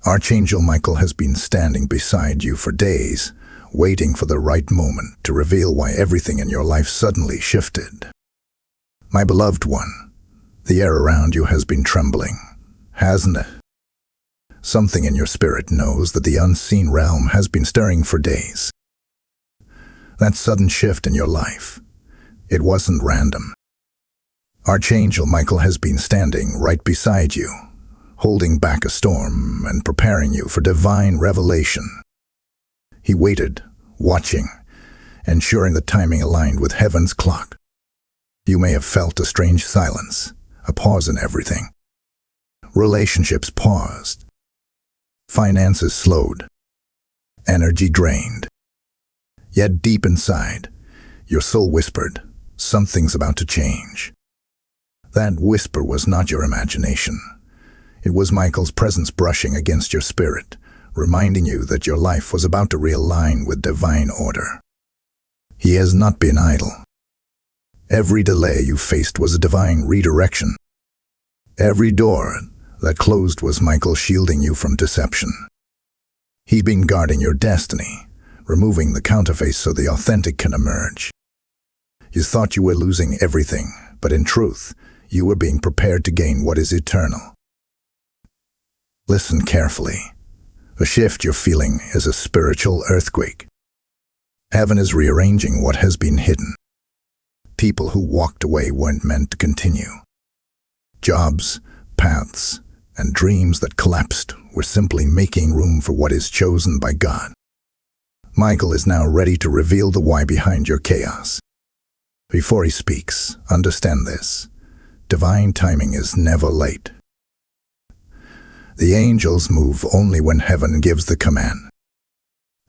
Archangel Michael has been standing beside you for days, waiting for the right moment to reveal why everything in your life suddenly shifted. My beloved one, the air around you has been trembling, hasn't it? Something in your spirit knows that the unseen realm has been stirring for days. That sudden shift in your life, it wasn't random. Archangel Michael has been standing right beside you, holding back a storm and preparing you for divine revelation. He waited, watching, ensuring the timing aligned with heaven's clock. You may have felt a strange silence, a pause in everything. Relationships paused. Finances slowed. Energy drained. Yet deep inside, your soul whispered, something's about to change. That whisper was not your imagination. It was Michael's presence brushing against your spirit, reminding you that your life was about to realign with divine order. He has not been idle. Every delay you faced was a divine redirection. Every door that closed was Michael shielding you from deception. He'd been guarding your destiny, removing the counterfeit so the authentic can emerge. You thought you were losing everything, but in truth, you were being prepared to gain what is eternal. Listen carefully. The shift you're feeling is a spiritual earthquake. Heaven is rearranging what has been hidden. People who walked away weren't meant to continue. Jobs, paths, and dreams that collapsed were simply making room for what is chosen by God. Michael is now ready to reveal the why behind your chaos. Before he speaks, understand this. Divine timing is never late. The angels move only when heaven gives the command.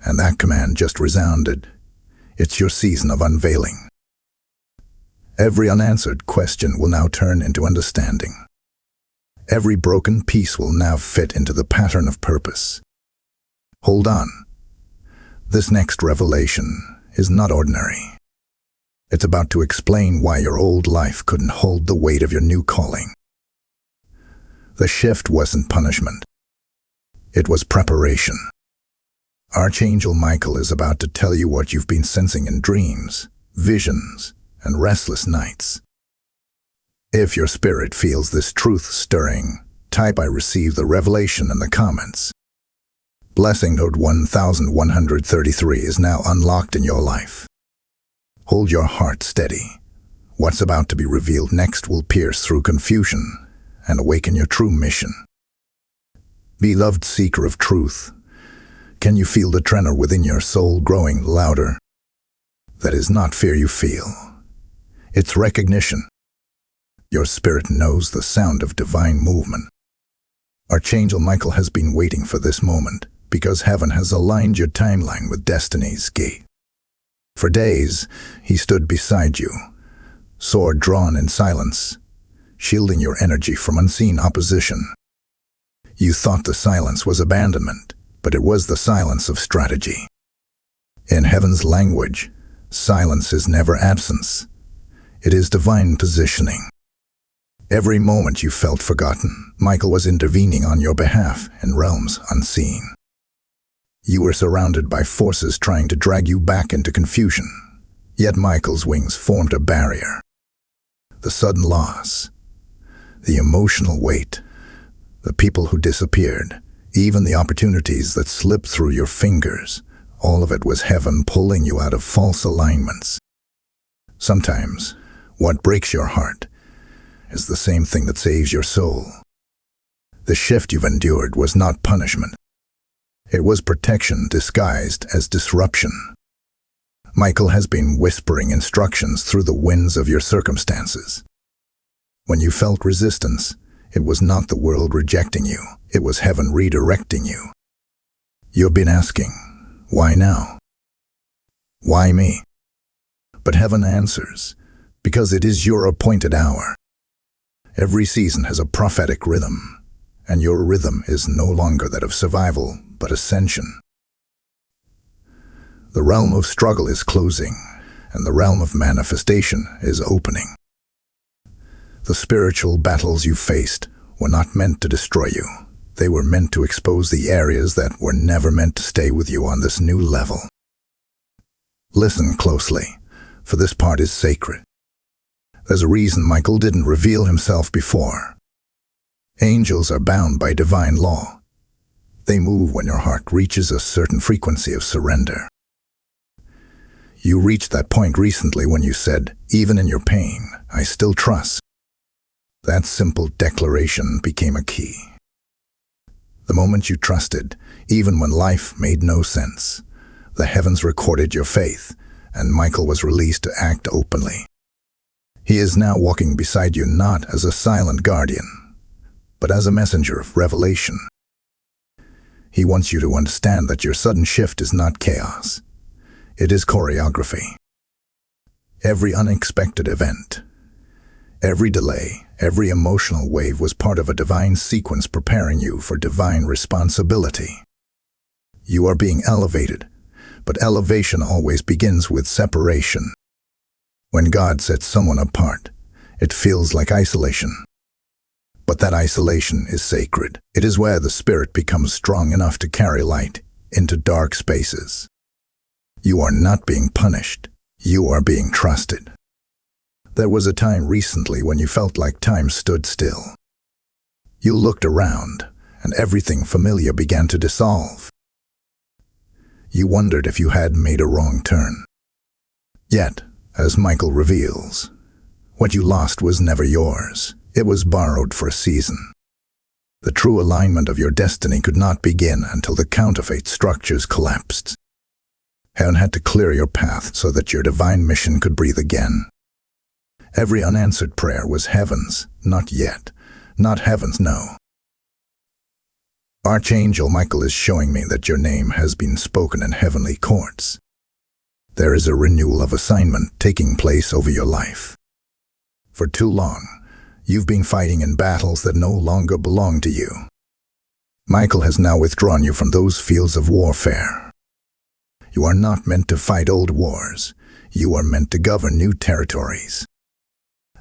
And that command just resounded. It's your season of unveiling. Every unanswered question will now turn into understanding. Every broken piece will now fit into the pattern of purpose. Hold on. This next revelation is not ordinary. It's about to explain why your old life couldn't hold the weight of your new calling. The shift wasn't punishment. It was preparation. Archangel Michael is about to tell you what you've been sensing in dreams, visions, and restless nights. If your spirit feels this truth stirring, type "I receive the revelation" in the comments. Blessing code 1133 is now unlocked in your life. Hold your heart steady. What's about to be revealed next will pierce through confusion and awaken your true mission. Beloved seeker of truth, can you feel the tremor within your soul growing louder? That is not fear you feel. It's recognition. Your spirit knows the sound of divine movement. Archangel Michael has been waiting for this moment because heaven has aligned your timeline with destiny's gate. For days, he stood beside you, sword drawn in silence, shielding your energy from unseen opposition. You thought the silence was abandonment, but it was the silence of strategy. In heaven's language, silence is never absence. It is divine positioning. Every moment you felt forgotten, Michael was intervening on your behalf in realms unseen. You were surrounded by forces trying to drag you back into confusion, yet Michael's wings formed a barrier. The sudden loss, the emotional weight, the people who disappeared, even the opportunities that slipped through your fingers, all of it was heaven pulling you out of false alignments. Sometimes, what breaks your heart is the same thing that saves your soul. The shift you've endured was not punishment. It was protection disguised as disruption. Michael has been whispering instructions through the winds of your circumstances. When you felt resistance, it was not the world rejecting you, it was heaven redirecting you. You've been asking, why now? Why me? But heaven answers, because it is your appointed hour. Every season has a prophetic rhythm, and your rhythm is no longer that of survival, but ascension. The realm of struggle is closing, and the realm of manifestation is opening. The spiritual battles you faced were not meant to destroy you. They were meant to expose the areas that were never meant to stay with you on this new level. Listen closely, for this part is sacred. There's a reason Michael didn't reveal himself before. Angels are bound by divine law. They move when your heart reaches a certain frequency of surrender. You reached that point recently when you said, "Even in your pain, I still trust." That simple declaration became a key. The moment you trusted, even when life made no sense, the heavens recorded your faith, and Michael was released to act openly. He is now walking beside you not as a silent guardian, but as a messenger of revelation. He wants you to understand that your sudden shift is not chaos. It is choreography. Every unexpected event, every delay, every emotional wave was part of a divine sequence preparing you for divine responsibility. You are being elevated, but elevation always begins with separation. When God sets someone apart, it feels like isolation. But that isolation is sacred. It is where the spirit becomes strong enough to carry light into dark spaces. You are not being punished. You are being trusted. There was a time recently when you felt like time stood still. You looked around, and everything familiar began to dissolve. You wondered if you had made a wrong turn. Yet, as Michael reveals, what you lost was never yours. It was borrowed for a season. The true alignment of your destiny could not begin until the counterfeit structures collapsed. Heaven had to clear your path so that your divine mission could breathe again. Every unanswered prayer was heaven's, not yet, not heaven's no. Archangel Michael is showing me that your name has been spoken in heavenly courts. There is a renewal of assignment taking place over your life. For too long, you've been fighting in battles that no longer belong to you. Michael has now withdrawn you from those fields of warfare. You are not meant to fight old wars. You are meant to govern new territories.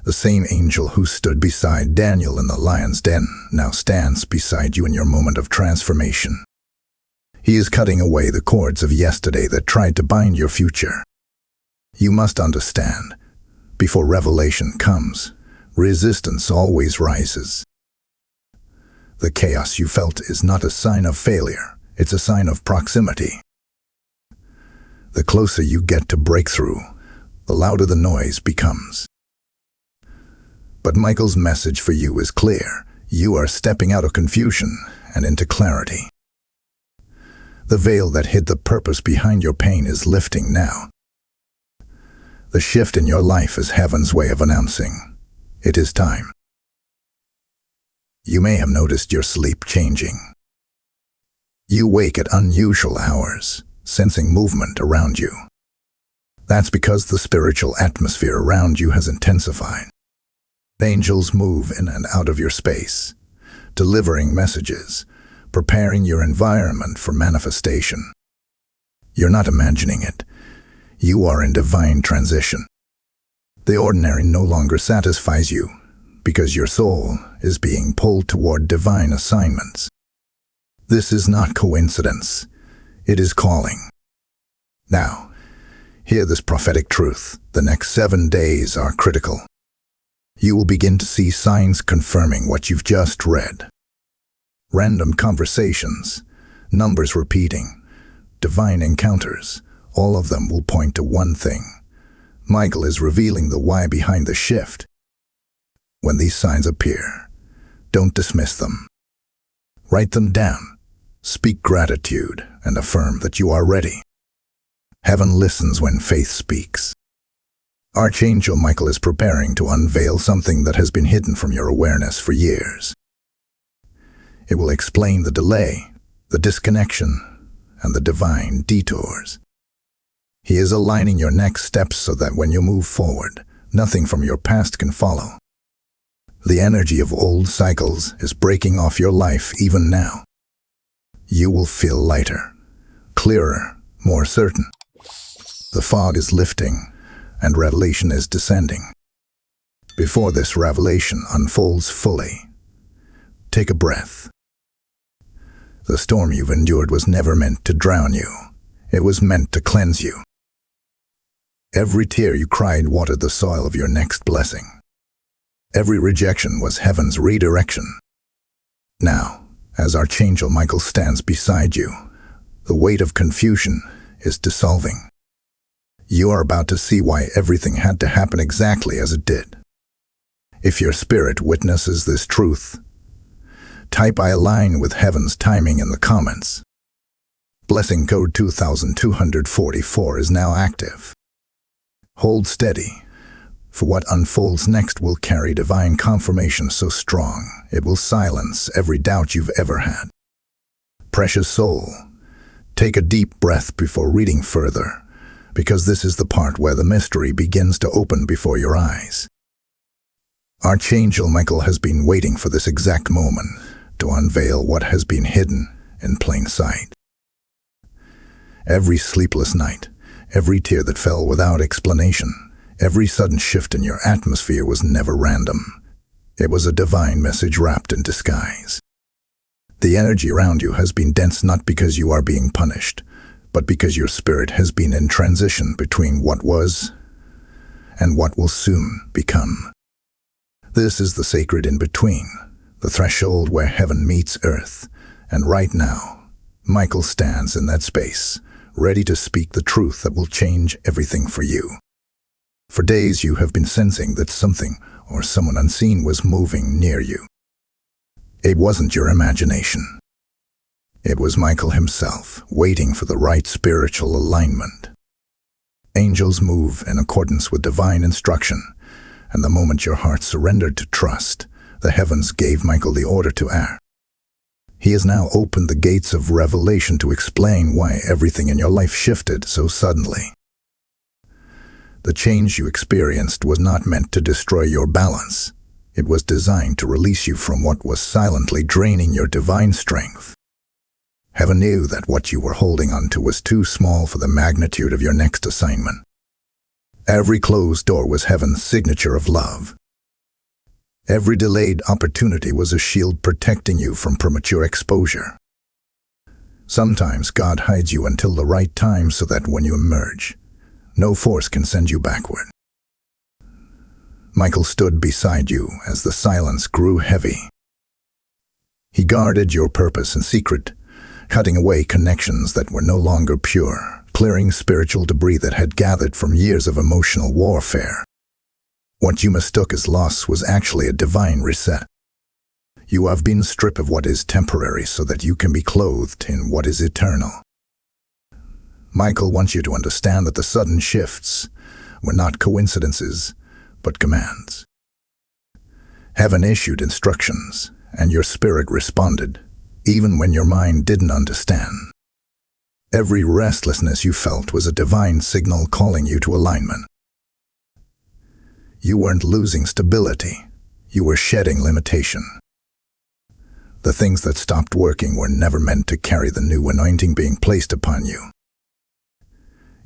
The same angel who stood beside Daniel in the lion's den now stands beside you in your moment of transformation. He is cutting away the cords of yesterday that tried to bind your future. You must understand, before revelation comes, resistance always rises. The chaos you felt is not a sign of failure, it's a sign of proximity. The closer you get to breakthrough, the louder the noise becomes. But Michael's message for you is clear. You are stepping out of confusion and into clarity. The veil that hid the purpose behind your pain is lifting now. The shift in your life is heaven's way of announcing, it is time. You may have noticed your sleep changing. You wake at unusual hours, sensing movement around you. That's because the spiritual atmosphere around you has intensified. Angels move in and out of your space, delivering messages, preparing your environment for manifestation. You're not imagining it. You are in divine transition. The ordinary no longer satisfies you because your soul is being pulled toward divine assignments. This is not coincidence. It is calling. Now, hear this prophetic truth. The next 7 days are critical. You will begin to see signs confirming what you've just read. Random conversations, numbers repeating, divine encounters, all of them will point to one thing. Michael is revealing the why behind the shift. When these signs appear, don't dismiss them. Write them down, speak gratitude, and affirm that you are ready. Heaven listens when faith speaks. Archangel Michael is preparing to unveil something that has been hidden from your awareness for years. It will explain the delay, the disconnection, and the divine detours. He is aligning your next steps so that when you move forward, nothing from your past can follow. The energy of old cycles is breaking off your life even now. You will feel lighter, clearer, more certain. The fog is lifting, and revelation is descending. Before this revelation unfolds fully, take a breath. The storm you've endured was never meant to drown you. It was meant to cleanse you. Every tear you cried watered the soil of your next blessing. Every rejection was heaven's redirection. Now, as Archangel Michael stands beside you, the weight of confusion is dissolving. You are about to see why everything had to happen exactly as it did. If your spirit witnesses this truth, type "I align with heaven's timing" in the comments. Blessing code 2244 is now active. Hold steady, for what unfolds next will carry divine confirmation so strong it will silence every doubt you've ever had. Precious soul, take a deep breath before reading further, because this is the part where the mystery begins to open before your eyes. Archangel Michael has been waiting for this exact moment to unveil what has been hidden in plain sight. Every sleepless night, every tear that fell without explanation, every sudden shift in your atmosphere was never random. It was a divine message wrapped in disguise. The energy around you has been dense not because you are being punished, but because your spirit has been in transition between what was and what will soon become. This is the sacred in-between, the threshold where heaven meets earth, and right now, Michael stands in that space, ready to speak the truth that will change everything for you. For days you have been sensing that something or someone unseen was moving near you. It wasn't your imagination. It was Michael himself, waiting for the right spiritual alignment. Angels move in accordance with divine instruction, and the moment your heart surrendered to trust, the heavens gave Michael the order to act. He has now opened the gates of revelation to explain why everything in your life shifted so suddenly. The change you experienced was not meant to destroy your balance. It was designed to release you from what was silently draining your divine strength. Heaven knew that what you were holding on to was too small for the magnitude of your next assignment. Every closed door was heaven's signature of love. Every delayed opportunity was a shield protecting you from premature exposure. Sometimes God hides you until the right time so that when you emerge, no force can send you backward. Michael stood beside you as the silence grew heavy. He guarded your purpose in secret, cutting away connections that were no longer pure, clearing spiritual debris that had gathered from years of emotional warfare. What you mistook as loss was actually a divine reset. You have been stripped of what is temporary so that you can be clothed in what is eternal. Michael wants you to understand that the sudden shifts were not coincidences, but commands. Heaven issued instructions, and your spirit responded, even when your mind didn't understand. Every restlessness you felt was a divine signal calling you to alignment. You weren't losing stability, you were shedding limitation. The things that stopped working were never meant to carry the new anointing being placed upon you.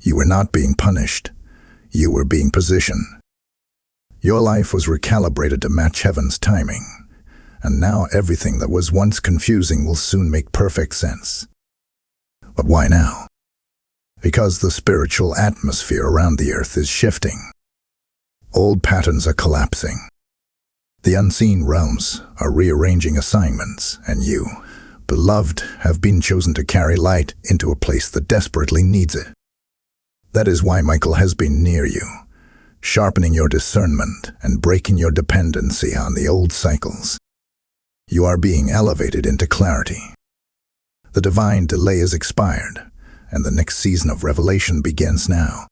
You were not being punished, you were being positioned. Your life was recalibrated to match heaven's timing, and now everything that was once confusing will soon make perfect sense. But why now? Because the spiritual atmosphere around the earth is shifting. Old patterns are collapsing. The unseen realms are rearranging assignments, and you, beloved, have been chosen to carry light into a place that desperately needs it. That is why Michael has been near you, sharpening your discernment and breaking your dependency on the old cycles. You are being elevated into clarity. The divine delay is expired, and the next season of revelation begins now.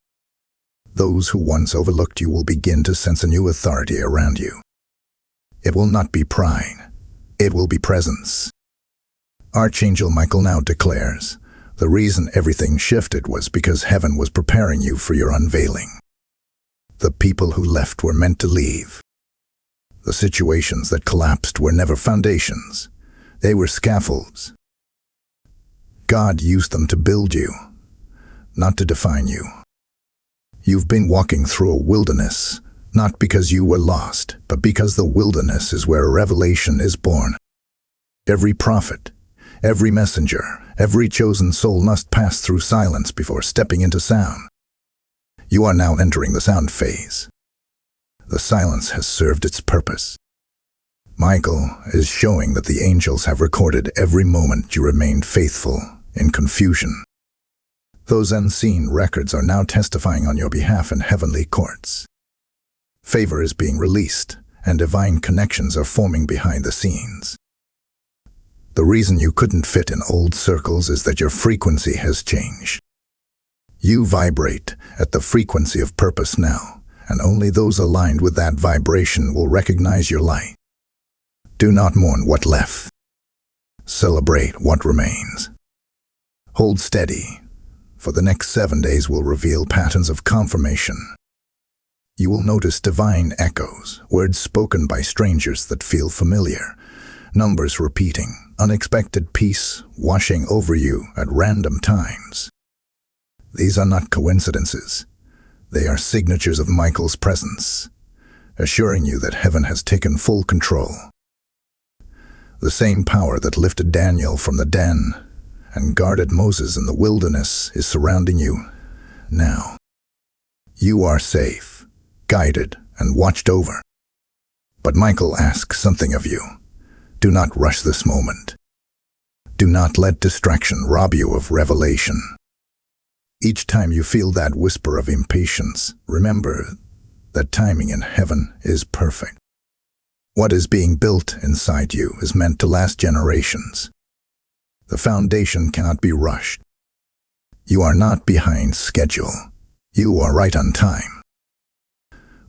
Those who once overlooked you will begin to sense a new authority around you. It will not be pride, it will be presence. Archangel Michael now declares, the reason everything shifted was because heaven was preparing you for your unveiling. The people who left were meant to leave. The situations that collapsed were never foundations. They were scaffolds. God used them to build you, not to define you. You've been walking through a wilderness, not because you were lost, but because the wilderness is where revelation is born. Every prophet, Every messenger, every chosen soul must pass through silence before stepping into sound. You are now entering the sound phase. The silence has served its purpose. Michael is showing that the angels have recorded every moment you remained faithful in confusion. Those unseen records are now testifying on your behalf in heavenly courts. Favor is being released, and divine connections are forming behind the scenes. The reason you couldn't fit in old circles is that your frequency has changed. You vibrate at the frequency of purpose now, and only those aligned with that vibration will recognize your light. Do not mourn what left. Celebrate what remains. Hold steady, for the next 7 days will reveal patterns of confirmation. You will notice divine echoes, words spoken by strangers that feel familiar, numbers repeating, unexpected peace washing over you at random times. These are not coincidences. They are signatures of Michael's presence, assuring you that heaven has taken full control. The same power that lifted Daniel from the den and guarded Moses in the wilderness is surrounding you now. You are safe, guided, and watched over. But Michael asks something of you. Do not rush this moment. Do not let distraction rob you of revelation. Each time you feel that whisper of impatience, remember that timing in heaven is perfect. What is being built inside you is meant to last generations. The foundation cannot be rushed. You are not behind schedule. You are right on time.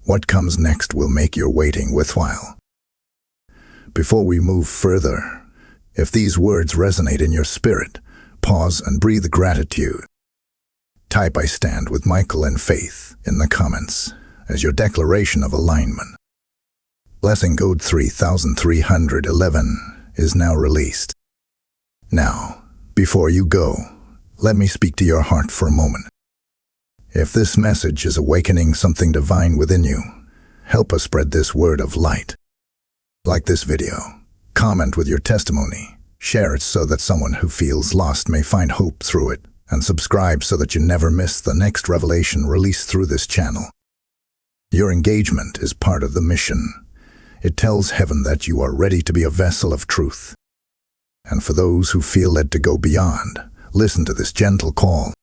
What comes next will make your waiting worthwhile. Before we move further, if these words resonate in your spirit, pause and breathe gratitude. Type "I stand with Michael in faith" in the comments as your declaration of alignment. Blessing code 3311 is now released. Now, before you go, let me speak to your heart for a moment. If this message is awakening something divine within you, help us spread this word of light. Like this video, comment with your testimony, share it so that someone who feels lost may find hope through it, and subscribe so that you never miss the next revelation released through this channel. Your engagement is part of the mission. It tells heaven that you are ready to be a vessel of truth. And for those who feel led to go beyond, listen to this gentle call.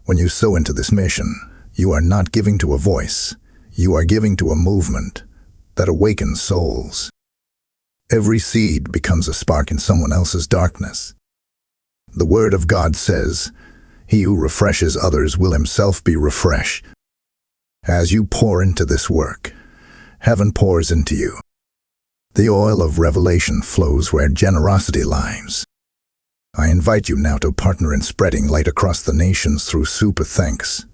When you sow into this mission, you are not giving to a voice, you are giving to a movement that awakens souls. Every seed becomes a spark in someone else's darkness. The Word of God says, "He who refreshes others will himself be refreshed." As you pour into this work, heaven pours into you. The oil of revelation flows where generosity lies. I invite you now to partner in spreading light across the nations through super thanks,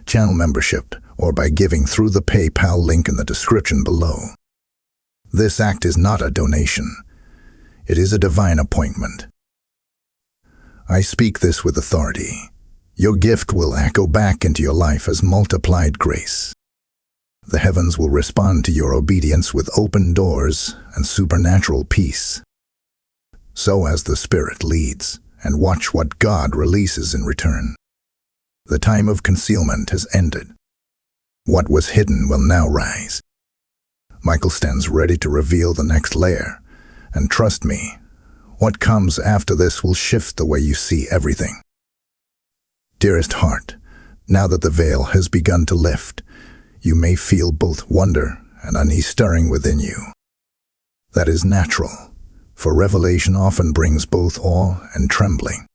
channel membership, or by giving through the PayPal link in the description below. This act is not a donation. It is a divine appointment. I speak this with authority. Your gift will echo back into your life as multiplied grace. The heavens will respond to your obedience with open doors and supernatural peace. So as the Spirit leads, and watch what God releases in return. The time of concealment has ended. What was hidden will now rise. Michael stands ready to reveal the next layer, and trust me, what comes after this will shift the way you see everything. Dearest heart, now that the veil has begun to lift, you may feel both wonder and unease stirring within you. That is natural, for revelation often brings both awe and trembling.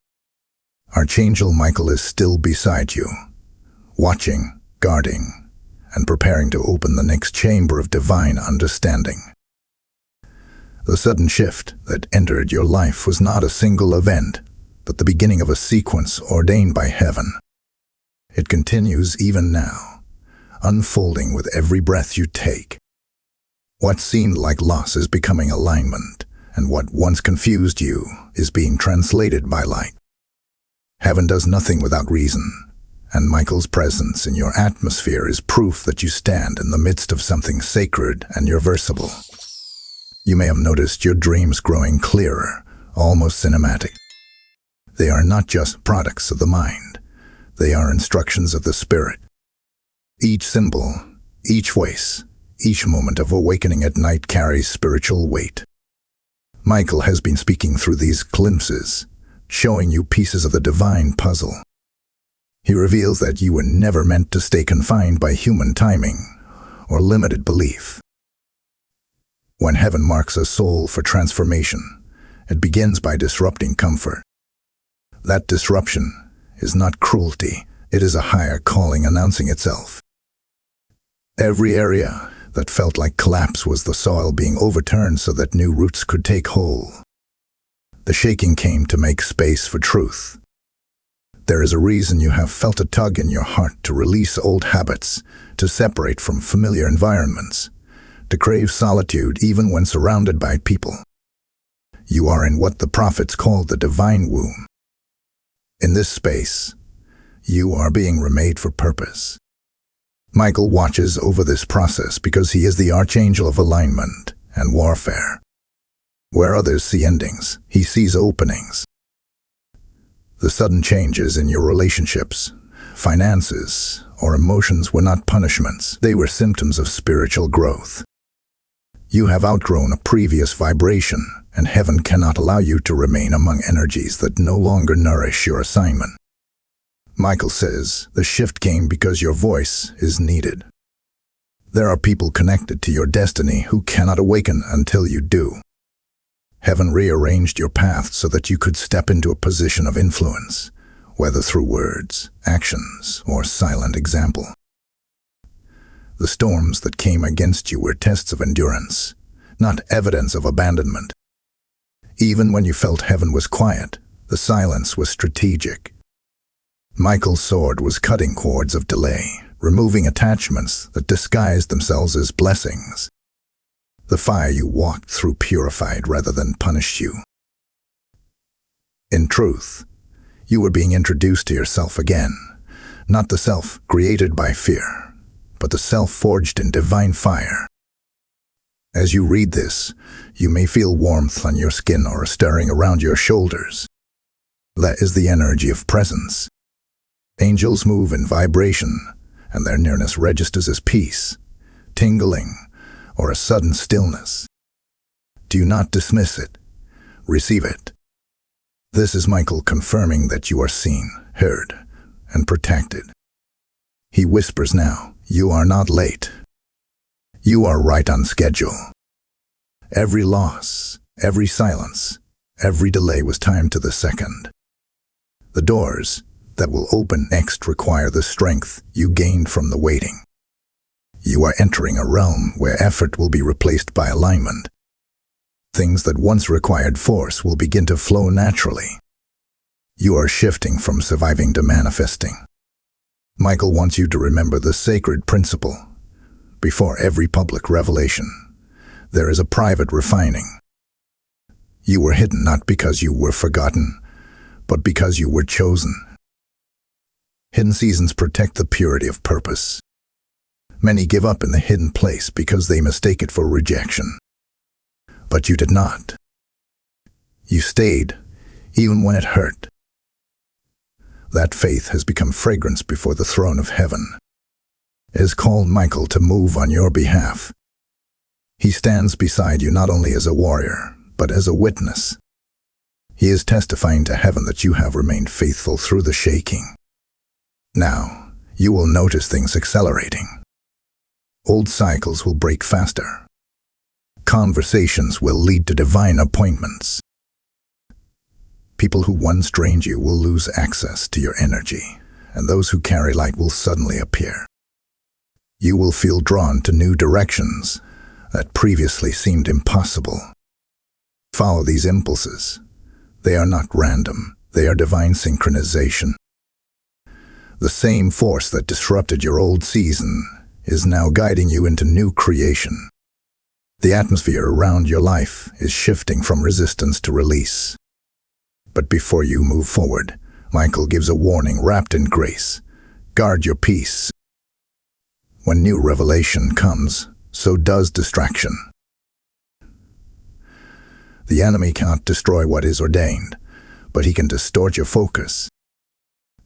Archangel Michael is still beside you, watching, guarding, and preparing to open the next chamber of divine understanding. The sudden shift that entered your life was not a single event, but the beginning of a sequence ordained by heaven. It continues even now, unfolding with every breath you take. What seemed like loss is becoming alignment, and what once confused you is being translated by light. Heaven does nothing without reason, and Michael's presence in your atmosphere is proof that you stand in the midst of something sacred and irreversible. You may have noticed your dreams growing clearer, almost cinematic. They are not just products of the mind. They are instructions of the spirit. Each symbol, each voice, each moment of awakening at night carries spiritual weight. Michael has been speaking through these glimpses, showing you pieces of the divine puzzle. He reveals that you were never meant to stay confined by human timing or limited belief. When heaven marks a soul for transformation, it begins by disrupting comfort. That disruption is not cruelty, it is a higher calling announcing itself. Every area that felt like collapse was the soil being overturned so that new roots could take hold. The shaking came to make space for truth. There is a reason you have felt a tug in your heart to release old habits, to separate from familiar environments, to crave solitude even when surrounded by people. You are in what the prophets called the divine womb. In this space, you are being remade for purpose. Michael watches over this process because he is the archangel of alignment and warfare. Where others see endings, he sees openings. The sudden changes in your relationships, finances, or emotions were not punishments. They were symptoms of spiritual growth. You have outgrown a previous vibration, and heaven cannot allow you to remain among energies that no longer nourish your assignment. Michael says the shift came because your voice is needed. There are people connected to your destiny who cannot awaken until you do. Heaven rearranged your path so that you could step into a position of influence, whether through words, actions, or silent example. The storms that came against you were tests of endurance, not evidence of abandonment. Even when you felt heaven was quiet, the silence was strategic. Michael's sword was cutting cords of delay, removing attachments that disguised themselves as blessings. The fire you walked through purified rather than punished you. In truth, you were being introduced to yourself again, not the self created by fear, but the self forged in divine fire. As you read this, you may feel warmth on your skin or a stirring around your shoulders. That is the energy of presence. Angels move in vibration, and their nearness registers as peace, tingling, or a sudden stillness. Do not dismiss it. Receive it. This is Michael confirming that you are seen, heard, and protected. He whispers now, you are not late. You are right on schedule. Every loss, every silence, every delay was timed to the second. The doors that will open next require the strength you gained from the waiting. You are entering a realm where effort will be replaced by alignment. Things that once required force will begin to flow naturally. You are shifting from surviving to manifesting. Michael wants you to remember the sacred principle. Before every public revelation, there is a private refining. You were hidden not because you were forgotten, but because you were chosen. Hidden seasons protect the purity of purpose. Many give up in the hidden place because they mistake it for rejection. But you did not. You stayed, even when it hurt. That faith has become fragrance before the throne of heaven. It has called Michael to move on your behalf. He stands beside you not only as a warrior, but as a witness. He is testifying to heaven that you have remained faithful through the shaking. Now, you will notice things accelerating. Old cycles will break faster. Conversations will lead to divine appointments. People who once drained you will lose access to your energy, and those who carry light will suddenly appear. You will feel drawn to new directions that previously seemed impossible. Follow these impulses. They are not random, they are divine synchronization. The same force that disrupted your old season is now guiding you into new creation. The atmosphere around your life is shifting from resistance to release. But before you move forward, Michael gives a warning wrapped in grace. Guard your peace. When new revelation comes, so does distraction. The enemy cannot destroy what is ordained, but he can distort your focus.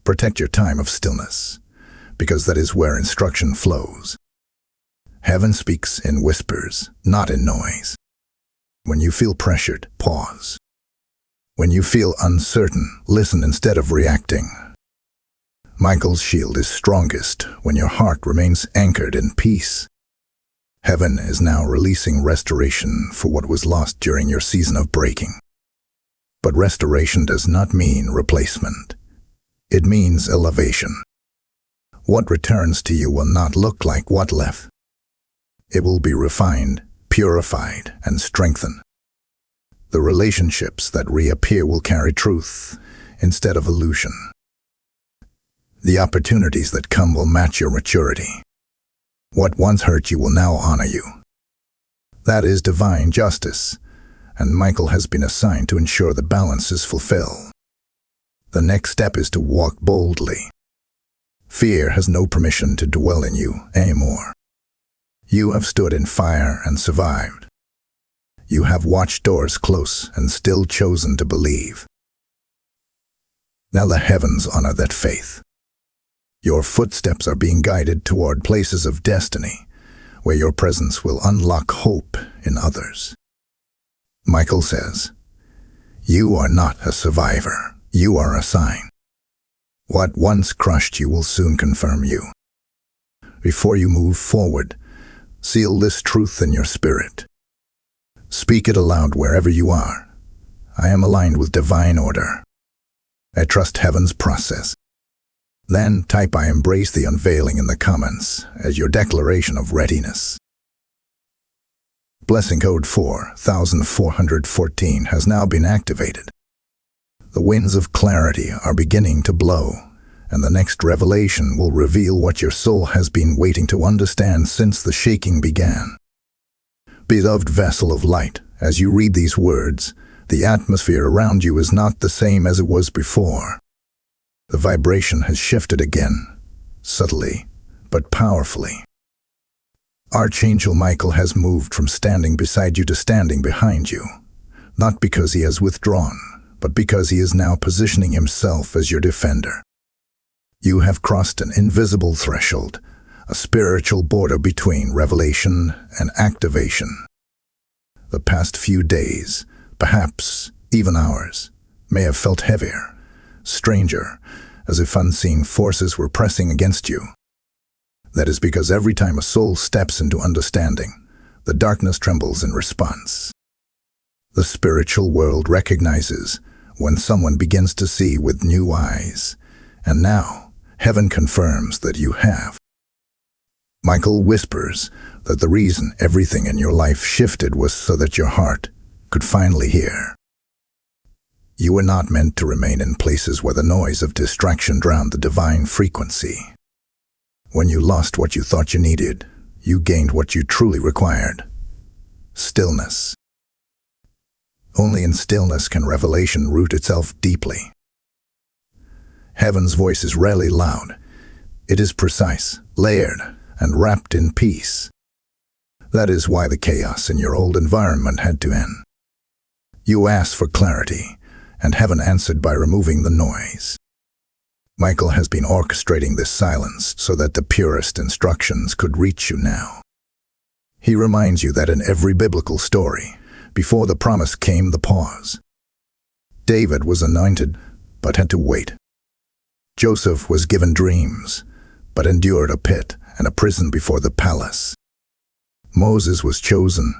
Protect your time of stillness, because that is where instruction flows. Heaven speaks in whispers, not in noise. When you feel pressured, pause. When you feel uncertain, listen instead of reacting. Michael's shield is strongest when your heart remains anchored in peace. Heaven is now releasing restoration for what was lost during your season of breaking. But restoration does not mean replacement. It means elevation. What returns to you will not look like what left. It will be refined, purified, and strengthened. The relationships that reappear will carry truth instead of illusion. The opportunities that come will match your maturity. What once hurt you will now honor you. That is divine justice, and Michael has been assigned to ensure the balance is fulfilled. The next step is to walk boldly. Fear has no permission to dwell in you anymore. You have stood in fire and survived. You have watched doors close and still chosen to believe. Now the heavens honor that faith. Your footsteps are being guided toward places of destiny, where your presence will unlock hope in others. Michael says, "You are not a survivor, you are a sign. What once crushed you will soon confirm you." Before you move forward, seal this truth in your spirit. Speak it aloud wherever you are. I am aligned with divine order. I trust heaven's process. Then type "I embrace the unveiling" in the comments as your declaration of readiness. Blessing code 4414 has now been activated. The winds of clarity are beginning to blow, and the next revelation will reveal what your soul has been waiting to understand since the shaking began. Beloved vessel of light, as you read these words, the atmosphere around you is not the same as it was before. The vibration has shifted again, subtly, but powerfully. Archangel Michael has moved from standing beside you to standing behind you, not because he has withdrawn, but because he is now positioning himself as your defender. You have crossed an invisible threshold, a spiritual border between revelation and activation. The past few days, perhaps even hours, may have felt heavier, stranger, as if unseen forces were pressing against you. That is because every time a soul steps into understanding, the darkness trembles in response. The spiritual world recognizes when someone begins to see with new eyes, and now heaven confirms that you have. Michael whispers that the reason everything in your life shifted was so that your heart could finally hear. You were not meant to remain in places where the noise of distraction drowned the divine frequency. When you lost what you thought you needed, you gained what you truly required: stillness. Only in stillness can revelation root itself deeply. Heaven's voice is rarely loud. It is precise, layered, and wrapped in peace. That is why the chaos in your old environment had to end. You asked for clarity, and heaven answered by removing the noise. Michael has been orchestrating this silence so that the purest instructions could reach you now. He reminds you that in every biblical story, before the promise came the pause. David was anointed, but had to wait. Joseph was given dreams, but endured a pit and a prison before the palace. Moses was chosen,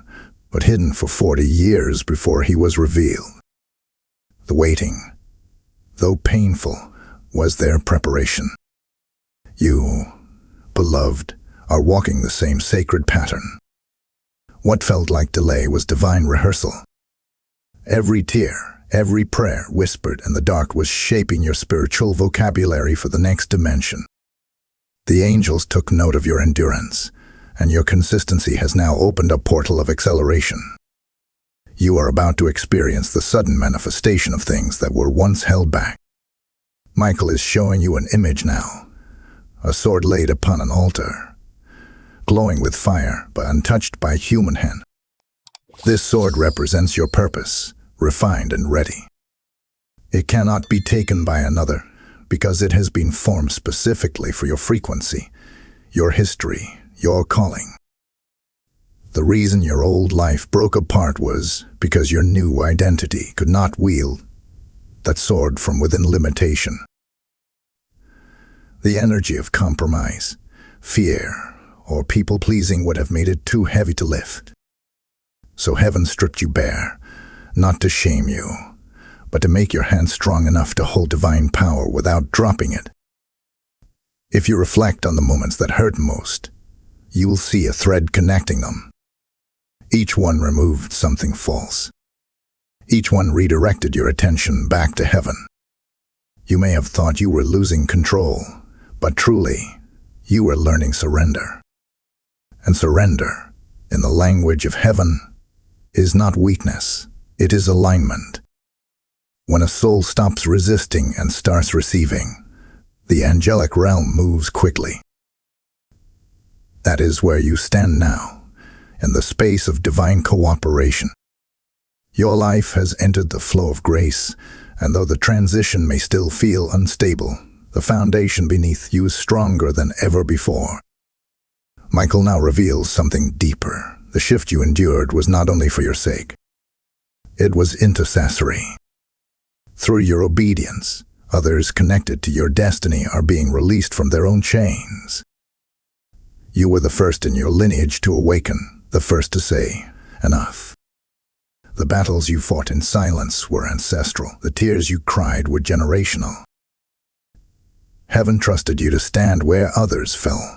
but hidden for 40 years before he was revealed. The waiting, though painful, was their preparation. You, beloved, are walking the same sacred pattern. What felt like delay was divine rehearsal. Every tear, every prayer whispered in the dark was shaping your spiritual vocabulary for the next dimension. The angels took note of your endurance, and your consistency has now opened a portal of acceleration. You are about to experience the sudden manifestation of things that were once held back. Michael is showing you an image now, a sword laid upon an altar, glowing with fire but untouched by human hand. This sword represents your purpose, refined and ready. It cannot be taken by another, because it has been formed specifically for your frequency, your history, your calling. The reason your old life broke apart was because your new identity could not wield that sword from within limitation. The energy of compromise, fear, or people-pleasing would have made it too heavy to lift. So heaven stripped you bare, not to shame you, but to make your hand strong enough to hold divine power without dropping it. If you reflect on the moments that hurt most, you will see a thread connecting them. Each one removed something false. Each one redirected your attention back to heaven. You may have thought you were losing control, but truly, you were learning surrender. And surrender, in the language of heaven, is not weakness, it is alignment. When a soul stops resisting and starts receiving, the angelic realm moves quickly. That is where you stand now, in the space of divine cooperation. Your life has entered the flow of grace, and though the transition may still feel unstable, the foundation beneath you is stronger than ever before. Michael now reveals something deeper. The shift you endured was not only for your sake. It was intercessory. Through your obedience, others connected to your destiny are being released from their own chains. You were the first in your lineage to awaken, the first to say, enough. The battles you fought in silence were ancestral. The tears you cried were generational. Heaven trusted you to stand where others fell.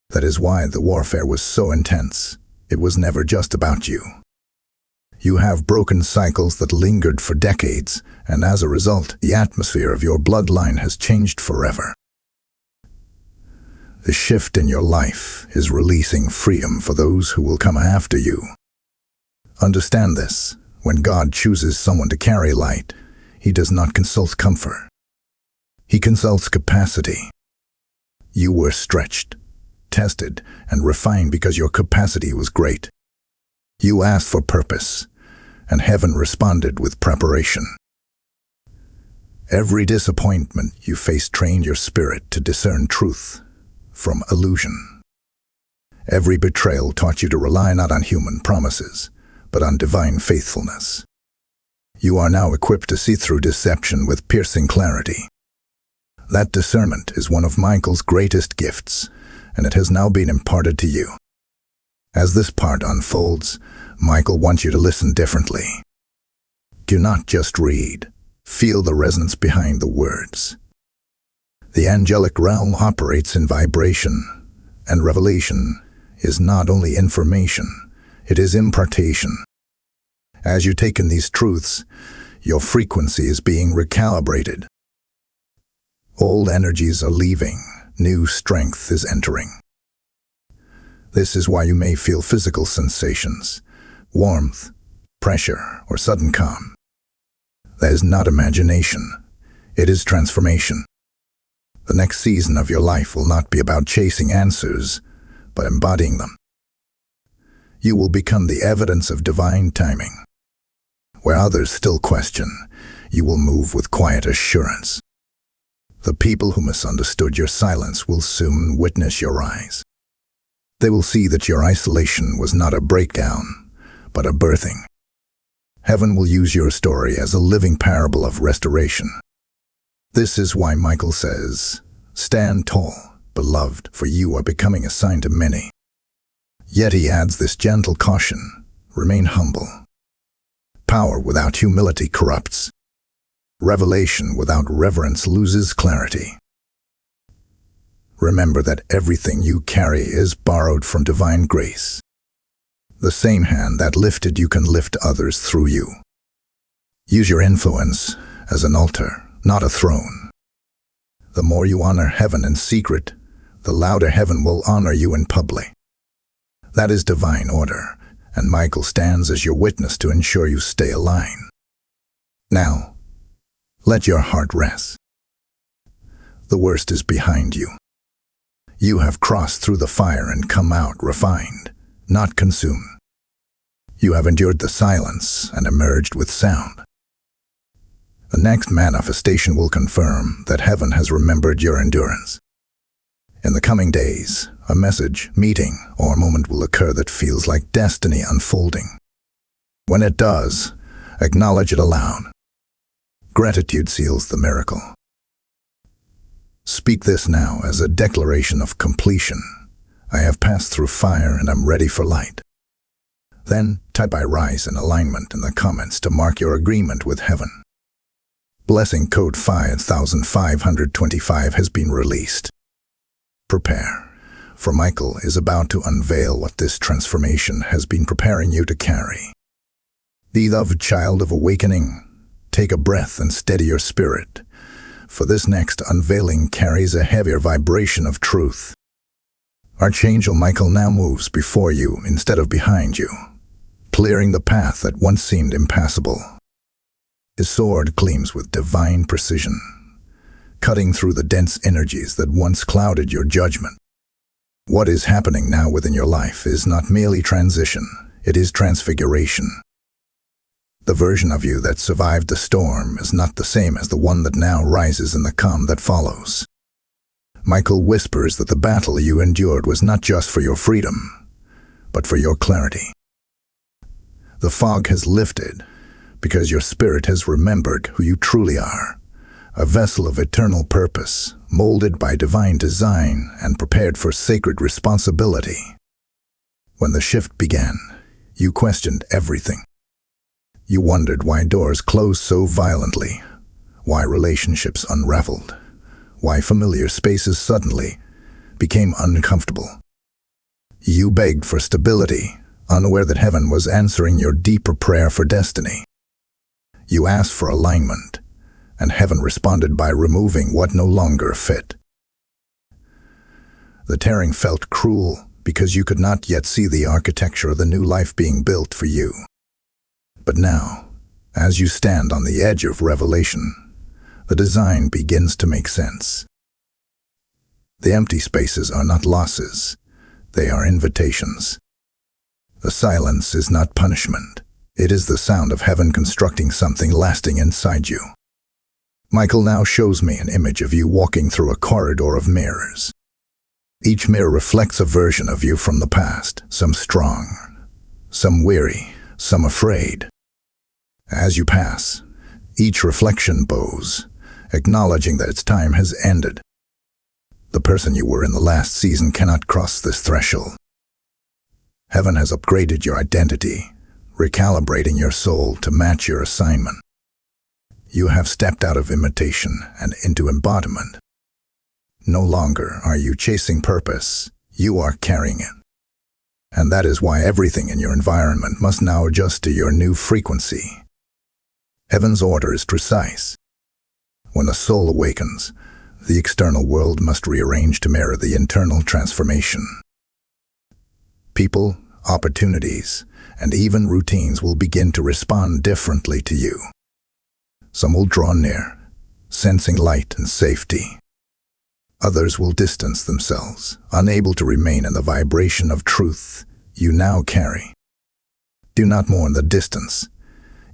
That is why the warfare was so intense. It was never just about you. You have broken cycles that lingered for decades, and as a result, the atmosphere of your bloodline has changed forever. The shift in your life is releasing freedom for those who will come after you. Understand this: when God chooses someone to carry light, He does not consult comfort. He consults capacity. You were stretched, tested, and refined because your capacity was great. You asked for purpose, and heaven responded with preparation. Every disappointment you faced trained your spirit to discern truth from illusion. Every betrayal taught you to rely not on human promises, but on divine faithfulness. You are now equipped to see through deception with piercing clarity. That discernment is one of Michael's greatest gifts, and it has now been imparted to you. As this part unfolds, Michael wants you to listen differently. Do not just read. Feel the resonance behind the words. The angelic realm operates in vibration, and revelation is not only information, it is impartation. As you take in these truths, your frequency is being recalibrated. Old energies are leaving, new strength is entering. This is why you may feel physical sensations, warmth, pressure, or sudden calm. That is not imagination, it is transformation. The next season of your life will not be about chasing answers, but embodying them. You will become the evidence of divine timing. Where others still question, you will move with quiet assurance. The people who misunderstood your silence will soon witness your rise. They will see that your isolation was not a breakdown, but a birthing. Heaven will use your story as a living parable of restoration. This is why Michael says, "Stand tall, beloved, for you are becoming a sign to many." Yet he adds this gentle caution: remain humble. Power without humility corrupts. Revelation without reverence loses clarity. Remember that everything you carry is borrowed from divine grace. The same hand that lifted you can lift others through you. Use your influence as an altar, not a throne. The more you honor heaven in secret, the louder heaven will honor you in public. That is divine order, and Michael stands as your witness to ensure you stay aligned. Now, let your heart rest. The worst is behind you. You have crossed through the fire and come out refined, not consumed. You have endured the silence and emerged with sound. The next manifestation will confirm that heaven has remembered your endurance. In the coming days, a message, meeting, or moment will occur that feels like destiny unfolding. When it does, acknowledge it aloud. Gratitude seals the miracle. Speak this now as a declaration of completion. I have passed through fire and I'm ready for light. Then type I rise in alignment in the comments to mark your agreement with heaven. Blessing code 5525 has been released. Prepare, for Michael is about to unveil what this transformation has been preparing you to carry. Beloved child of awakening, take a breath and steady your spirit, for this next unveiling carries a heavier vibration of truth. Archangel Michael now moves before you instead of behind you, clearing the path that once seemed impassable. His sword gleams with divine precision, cutting through the dense energies that once clouded your judgment. What is happening now within your life is not merely transition, it is transfiguration. The version of you that survived the storm is not the same as the one that now rises in the calm that follows. Michael whispers that the battle you endured was not just for your freedom, but for your clarity. The fog has lifted because your spirit has remembered who you truly are, a vessel of eternal purpose, molded by divine design and prepared for sacred responsibility. When the shift began, you questioned everything. You wondered why doors closed so violently, why relationships unraveled, why familiar spaces suddenly became uncomfortable. You begged for stability, unaware that heaven was answering your deeper prayer for destiny. You asked for alignment, and heaven responded by removing what no longer fit. The tearing felt cruel because you could not yet see the architecture of the new life being built for you. But now, as you stand on the edge of revelation, the design begins to make sense. The empty spaces are not losses, they are invitations. The silence is not punishment, it is the sound of heaven constructing something lasting inside you. Michael now shows me an image of you walking through a corridor of mirrors. Each mirror reflects a version of you from the past, some strong, some weary, some afraid. As you pass, each reflection bows, acknowledging that its time has ended. The person you were in the last season cannot cross this threshold. Heaven has upgraded your identity, recalibrating your soul to match your assignment. You have stepped out of imitation and into embodiment. No longer are you chasing purpose, you are carrying it. And that is why everything in your environment must now adjust to your new frequency. Heaven's order is precise. When the soul awakens, the external world must rearrange to mirror the internal transformation. People, opportunities, and even routines will begin to respond differently to you. Some will draw near, sensing light and safety. Others will distance themselves, unable to remain in the vibration of truth you now carry. Do not mourn the distance.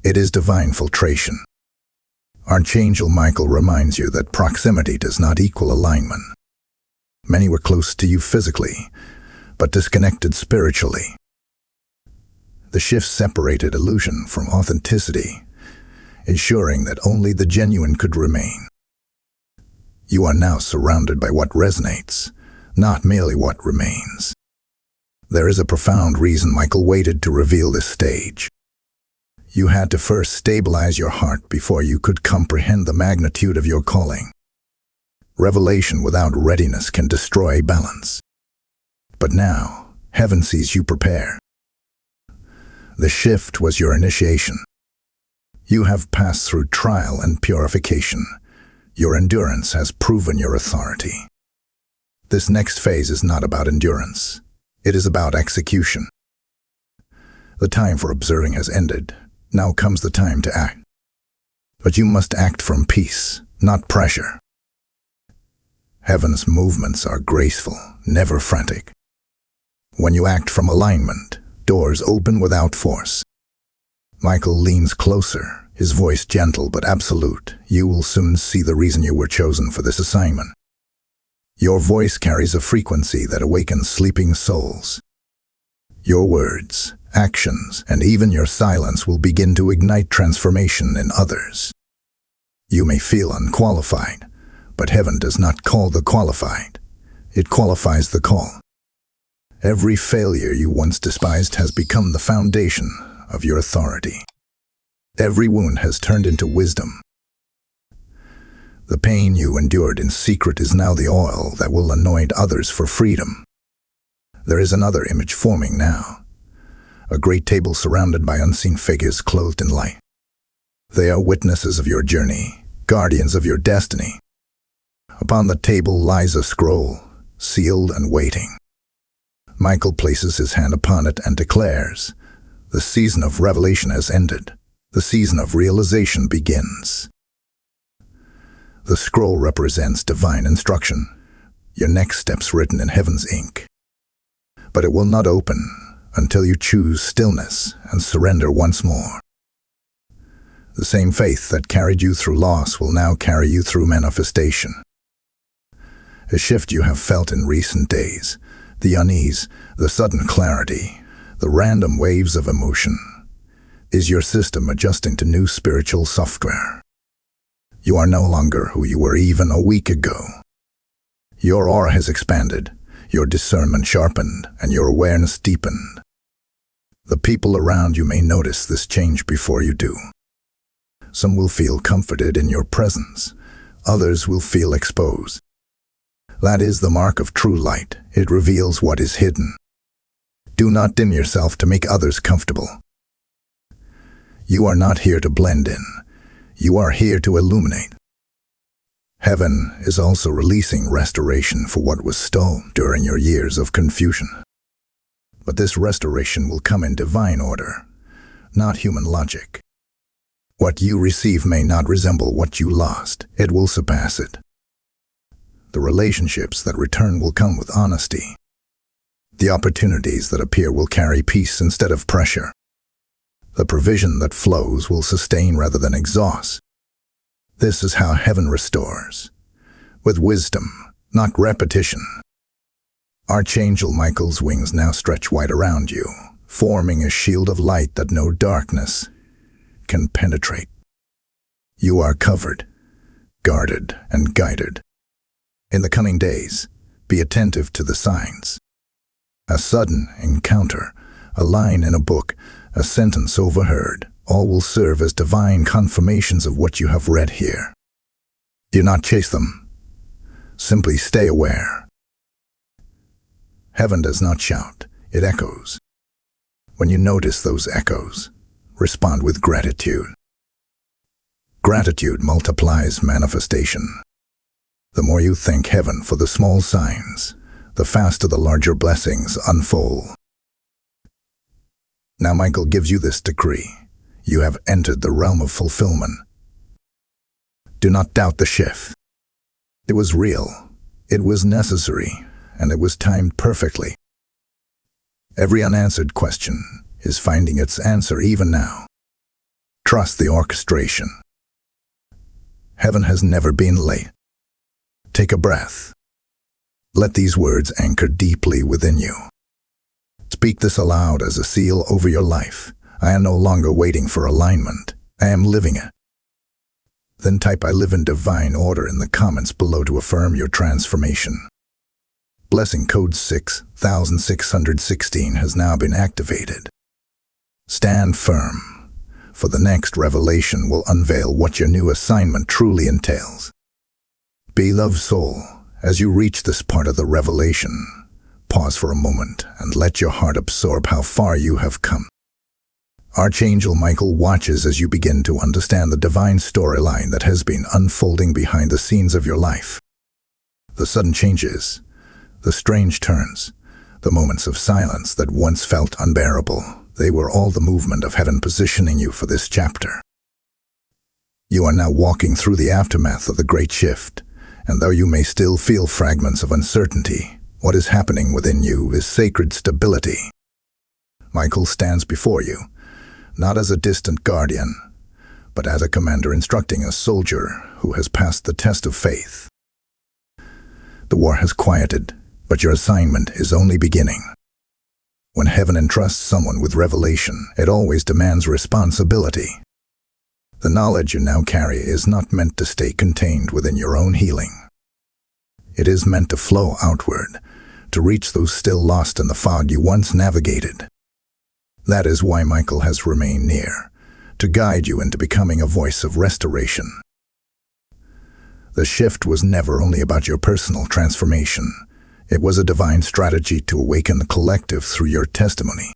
It is divine filtration. Archangel Michael reminds you that proximity does not equal alignment. Many were close to you physically, but disconnected spiritually. The shift separated illusion from authenticity, ensuring that only the genuine could remain. You are now surrounded by what resonates, not merely what remains. There is a profound reason Michael waited to reveal this stage. You had to first stabilize your heart before you could comprehend the magnitude of your calling. Revelation without readiness can destroy balance. But now, heaven sees you prepare. The shift was your initiation. You have passed through trial and purification. Your endurance has proven your authority. This next phase is not about endurance. It is about execution. The time for observing has ended. Now comes the time to act. But you must act from peace, not pressure. Heaven's movements are graceful, never frantic. When you act from alignment, doors open without force. Michael leans closer, his voice gentle but absolute. You will soon see the reason you were chosen for this assignment. Your voice carries a frequency that awakens sleeping souls. Your words, actions, and even your silence will begin to ignite transformation in others. You may feel unqualified, but heaven does not call the qualified. It qualifies the call. Every failure you once despised has become the foundation of your authority. Every wound has turned into wisdom. The pain you endured in secret is now the oil that will anoint others for freedom. There is another image forming now. A great table surrounded by unseen figures clothed in light. They are witnesses of your journey, guardians of your destiny. Upon the table lies a scroll, sealed and waiting. Michael places his hand upon it and declares, "The season of revelation has ended. The season of realization begins." The scroll represents divine instruction, your next steps written in heaven's ink. But it will not open until you choose stillness and surrender once more. The same faith that carried you through loss will now carry you through manifestation. A shift you have felt in recent days, the unease, the sudden clarity, the random waves of emotion, is your system adjusting to new spiritual software. You are no longer who you were even a week ago. Your aura has expanded, your discernment sharpened, and your awareness deepened. The people around you may notice this change before you do. Some will feel comforted in your presence, others will feel exposed. That is the mark of true light. It reveals what is hidden. Do not dim yourself to make others comfortable. You are not here to blend in. You are here to illuminate. Heaven is also releasing restoration for what was stolen during your years of confusion. But this restoration will come in divine order, not human logic. What you receive may not resemble what you lost. It will surpass it. The relationships that return will come with honesty. The opportunities that appear will carry peace instead of pressure. The provision that flows will sustain rather than exhaust. This is how heaven restores, with wisdom, not repetition. Archangel Michael's wings now stretch wide around you, forming a shield of light that no darkness can penetrate. You are covered, guarded, and guided. In the coming days, be attentive to the signs. A sudden encounter, a line in a book, a sentence overheard, all will serve as divine confirmations of what you have read here. Do not chase them. Simply stay aware. Heaven does not shout, it echoes. When you notice those echoes, respond with gratitude. Gratitude multiplies manifestation. The more you thank heaven for the small signs, the faster the larger blessings unfold. Now Michael gives you this decree. You have entered the realm of fulfillment. Do not doubt the shift. It was real, it was necessary, and it was timed perfectly. Every unanswered question is finding its answer even now. Trust the orchestration. Heaven has never been late. Take a breath. Let these words anchor deeply within you. Speak this aloud as a seal over your life. I am no longer waiting for alignment. I am living it. Then type "I live in divine order" in the comments below to affirm your transformation. Blessing code 6616 has now been activated. Stand firm, for the next revelation will unveil what your new assignment truly entails. Beloved soul, as you reach this part of the revelation, pause for a moment and let your heart absorb how far you have come. Archangel Michael watches as you begin to understand the divine storyline that has been unfolding behind the scenes of your life. The sudden changes, the strange turns, the moments of silence that once felt unbearable, they were all the movement of heaven positioning you for this chapter. You are now walking through the aftermath of the great shift, and though you may still feel fragments of uncertainty, what is happening within you is sacred stability. Michael stands before you, not as a distant guardian, but as a commander instructing a soldier who has passed the test of faith. The war has quieted, but your assignment is only beginning. When heaven entrusts someone with revelation, it always demands responsibility. The knowledge you now carry is not meant to stay contained within your own healing. It is meant to flow outward, to reach those still lost in the fog you once navigated. That is why Michael has remained near, to guide you into becoming a voice of restoration. The shift was never only about your personal transformation. It was a divine strategy to awaken the collective through your testimony.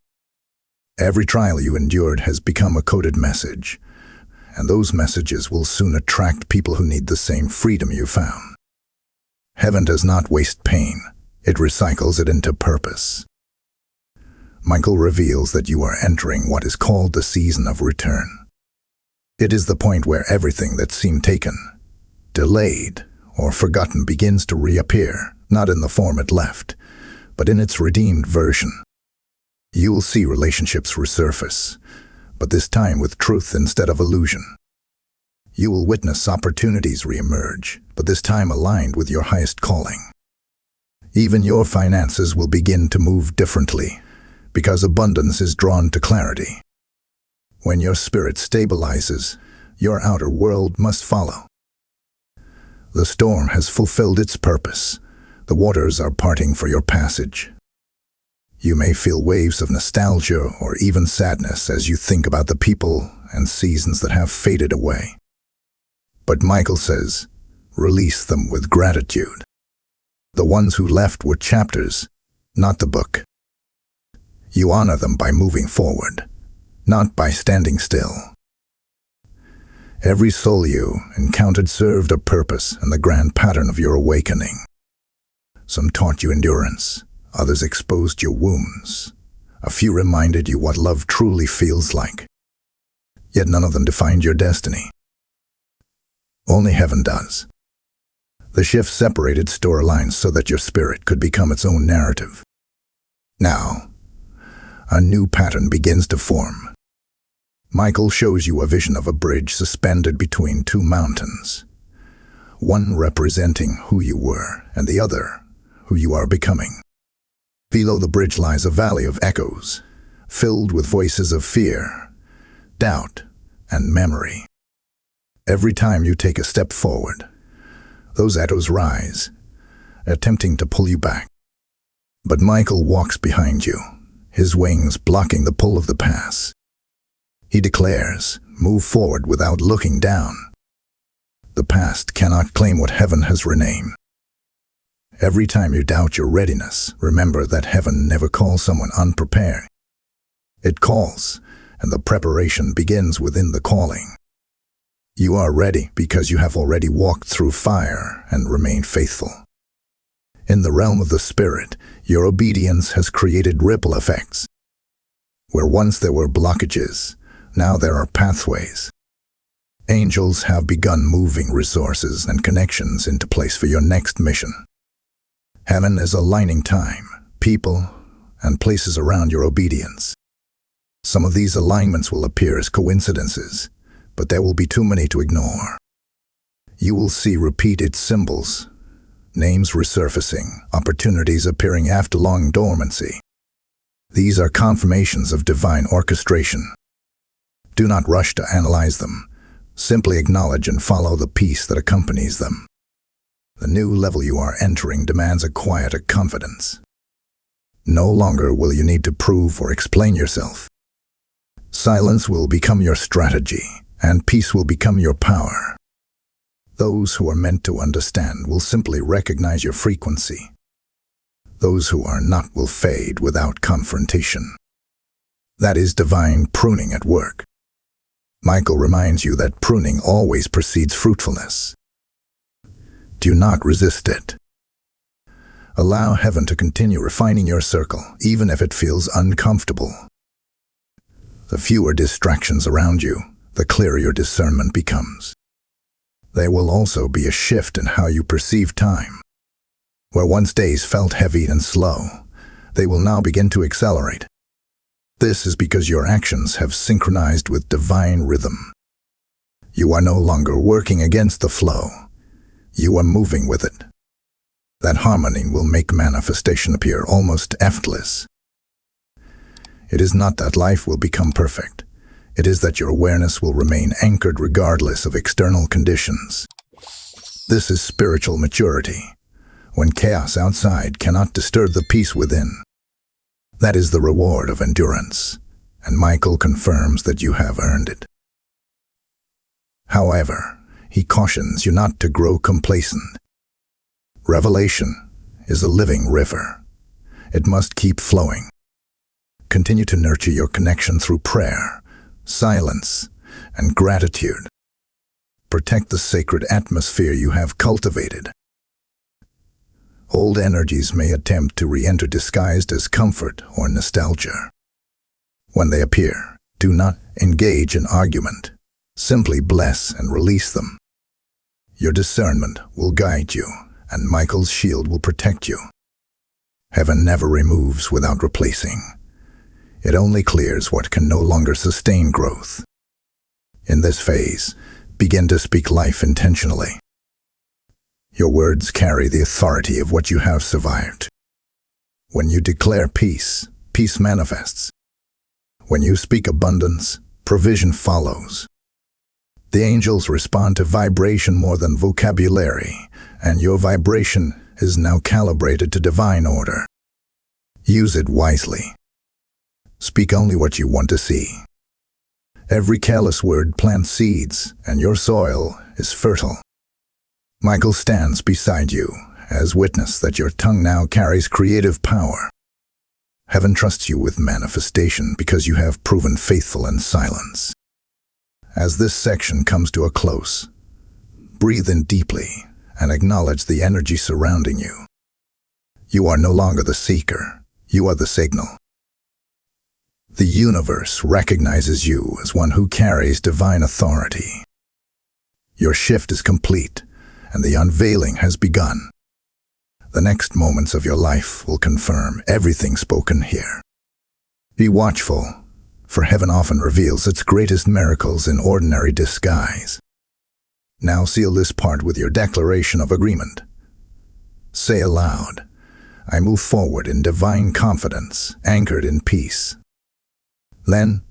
Every trial you endured has become a coded message, and those messages will soon attract people who need the same freedom you found. Heaven does not waste pain, it recycles it into purpose. Michael reveals that you are entering what is called the season of return. It is the point where everything that seemed taken, delayed, or forgotten begins to reappear, not in the form it left, but in its redeemed version. You will see relationships resurface, but this time with truth instead of illusion. You will witness opportunities reemerge, but this time aligned with your highest calling. Even your finances will begin to move differently, because abundance is drawn to clarity. When your spirit stabilizes, your outer world must follow. The storm has fulfilled its purpose. The waters are parting for your passage. You may feel waves of nostalgia or even sadness as you think about the people and seasons that have faded away. But Michael says, release them with gratitude. The ones who left were chapters, not the book. You honor them by moving forward, not by standing still. Every soul you encountered served a purpose in the grand pattern of your awakening. Some taught you endurance, others exposed your wounds. A few reminded you what love truly feels like. Yet none of them defined your destiny. Only heaven does. The shift separated storylines so that your spirit could become its own narrative. Now, a new pattern begins to form. Michael shows you a vision of a bridge suspended between two mountains, one representing who you were and the other who you are becoming. Below the bridge lies a valley of echoes, filled with voices of fear, doubt, and memory. Every time you take a step forward, those echoes rise, attempting to pull you back. But Michael walks behind you, his wings blocking the pull of the past. He declares, move forward without looking down. The past cannot claim what heaven has renamed. Every time you doubt your readiness, remember that heaven never calls someone unprepared. It calls, and the preparation begins within the calling. You are ready because you have already walked through fire and remained faithful. In the realm of the Spirit, your obedience has created ripple effects. Where once there were blockages, now there are pathways. Angels have begun moving resources and connections into place for your next mission. Heaven is aligning time, people, and places around your obedience. Some of these alignments will appear as coincidences, but there will be too many to ignore. You will see repeated symbols, names resurfacing, opportunities appearing after long dormancy. These are confirmations of divine orchestration. Do not rush to analyze them. Simply acknowledge and follow the peace that accompanies them. The new level you are entering demands a quieter confidence. No longer will you need to prove or explain yourself. Silence will become your strategy, and peace will become your power. Those who are meant to understand will simply recognize your frequency. Those who are not will fade without confrontation. That is divine pruning at work. Michael reminds you that pruning always precedes fruitfulness. Do not resist it. Allow heaven to continue refining your circle, even if it feels uncomfortable. The fewer distractions around you, the clearer your discernment becomes. There will also be a shift in how you perceive time. Where once days felt heavy and slow, they will now begin to accelerate. This is because your actions have synchronized with divine rhythm. You are no longer working against the flow. You are moving with it. That harmony will make manifestation appear almost effortless. It is not that life will become perfect. It is that your awareness will remain anchored regardless of external conditions. This is spiritual maturity, when chaos outside cannot disturb the peace within. That is the reward of endurance, and Michael confirms that you have earned it. However, he cautions you not to grow complacent. Revelation is a living river. It must keep flowing. Continue to nurture your connection through prayer, silence, and gratitude. Protect the sacred atmosphere you have cultivated. Old energies may attempt to re-enter disguised as comfort or nostalgia. When they appear, do not engage in argument. Simply bless and release them. Your discernment will guide you, and Michael's shield will protect you. Heaven never removes without replacing. It only clears what can no longer sustain growth. In this phase, begin to speak life intentionally. Your words carry the authority of what you have survived. When you declare peace, peace manifests. When you speak abundance, provision follows. The angels respond to vibration more than vocabulary, and your vibration is now calibrated to divine order. Use it wisely. Speak only what you want to see. Every careless word plants seeds, and your soil is fertile. Michael stands beside you as witness that your tongue now carries creative power. Heaven trusts you with manifestation because you have proven faithful in silence. As this section comes to a close, breathe in deeply and acknowledge the energy surrounding you. You are no longer the seeker, you are the signal. The universe recognizes you as one who carries divine authority. Your shift is complete, and the unveiling has begun. The next moments of your life will confirm everything spoken here. Be watchful, for heaven often reveals its greatest miracles in ordinary disguise. Now seal this part with your declaration of agreement. Say aloud, I move forward in divine confidence, anchored in peace. Then,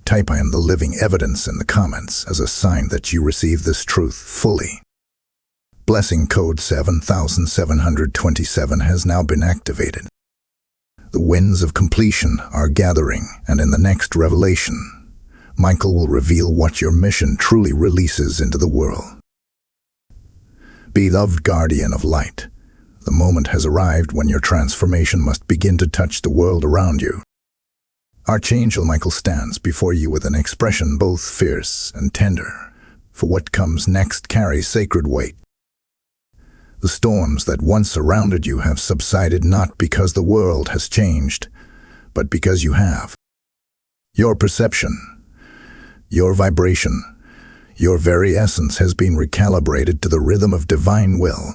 type I am the living evidence in the comments as a sign that you receive this truth fully. Blessing code 7727 has now been activated. The winds of completion are gathering, and in the next revelation, Michael will reveal what your mission truly releases into the world. Beloved guardian of light, the moment has arrived when your transformation must begin to touch the world around you. Archangel Michael stands before you with an expression both fierce and tender, for what comes next carries sacred weight. The storms that once surrounded you have subsided not because the world has changed, but because you have. Your perception, your vibration, your very essence has been recalibrated to the rhythm of divine will.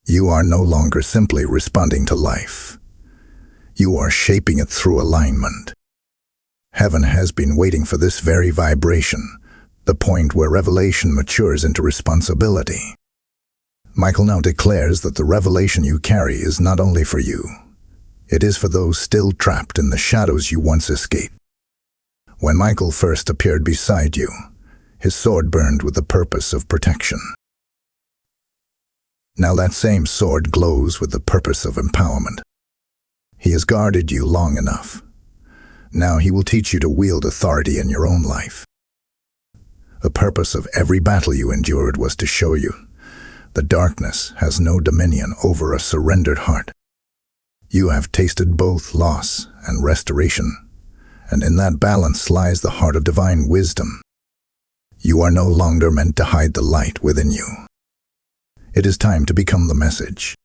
You are no longer simply responding to life. You are shaping it through alignment. Heaven has been waiting for this very vibration, the point where revelation matures into responsibility. Michael now declares that the revelation you carry is not only for you. It is for those still trapped in the shadows you once escaped. When Michael first appeared beside you, his sword burned with the purpose of protection. Now that same sword glows with the purpose of empowerment. He has guarded you long enough. Now he will teach you to wield authority in your own life. The purpose of every battle you endured was to show you the darkness has no dominion over a surrendered heart. You have tasted both loss and restoration, and in that balance lies the heart of divine wisdom. You are no longer meant to hide the light within you. It is time to become the message.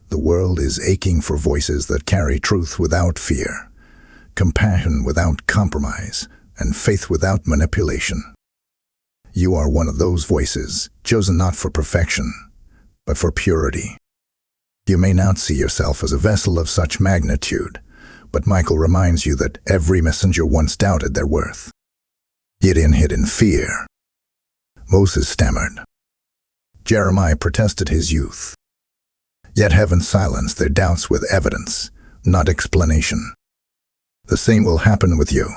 The world is aching for voices that carry truth without fear, compassion without compromise, and faith without manipulation. You are one of those voices, chosen not for perfection, but for purity. You may not see yourself as a vessel of such magnitude, But Michael reminds you that every messenger once doubted their worth. Gideon hid in fear. Moses stammered. Jeremiah protested his youth. Yet heaven silenced their doubts with evidence, not explanation. The same will happen with you.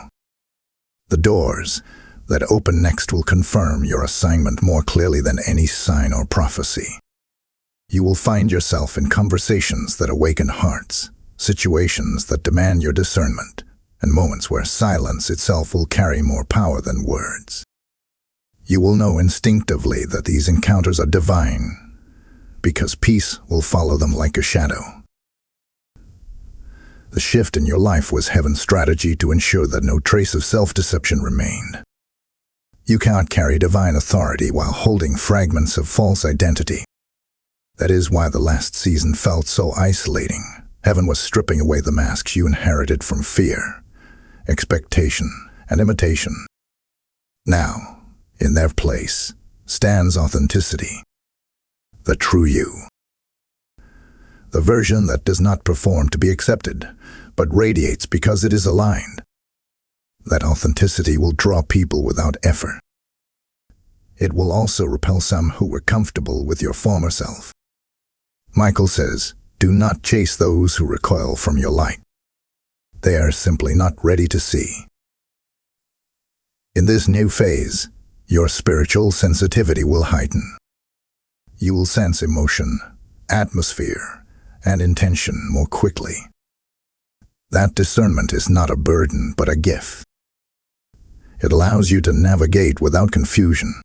The doors that open next will confirm your assignment more clearly than any sign or prophecy. You will find yourself in conversations that awaken hearts, situations that demand your discernment, and moments where silence itself will carry more power than words. You will know instinctively that these encounters are divine, because peace will follow them like a shadow. The shift in your life was heaven's strategy to ensure that no trace of self-deception remained. You cannot carry divine authority while holding fragments of false identity. That is why the last season felt so isolating. Heaven was stripping away the masks you inherited from fear, expectation, and imitation. Now, in their place, stands authenticity, the true you. The version that does not perform to be accepted, but radiates because it is aligned. That authenticity will draw people without effort. It will also repel some who were comfortable with your former self. Michael says, do not chase those who recoil from your light. They are simply not ready to see. In this new phase, your spiritual sensitivity will heighten. You will sense emotion, atmosphere, and intention more quickly. That discernment is not a burden but a gift. It allows you to navigate without confusion.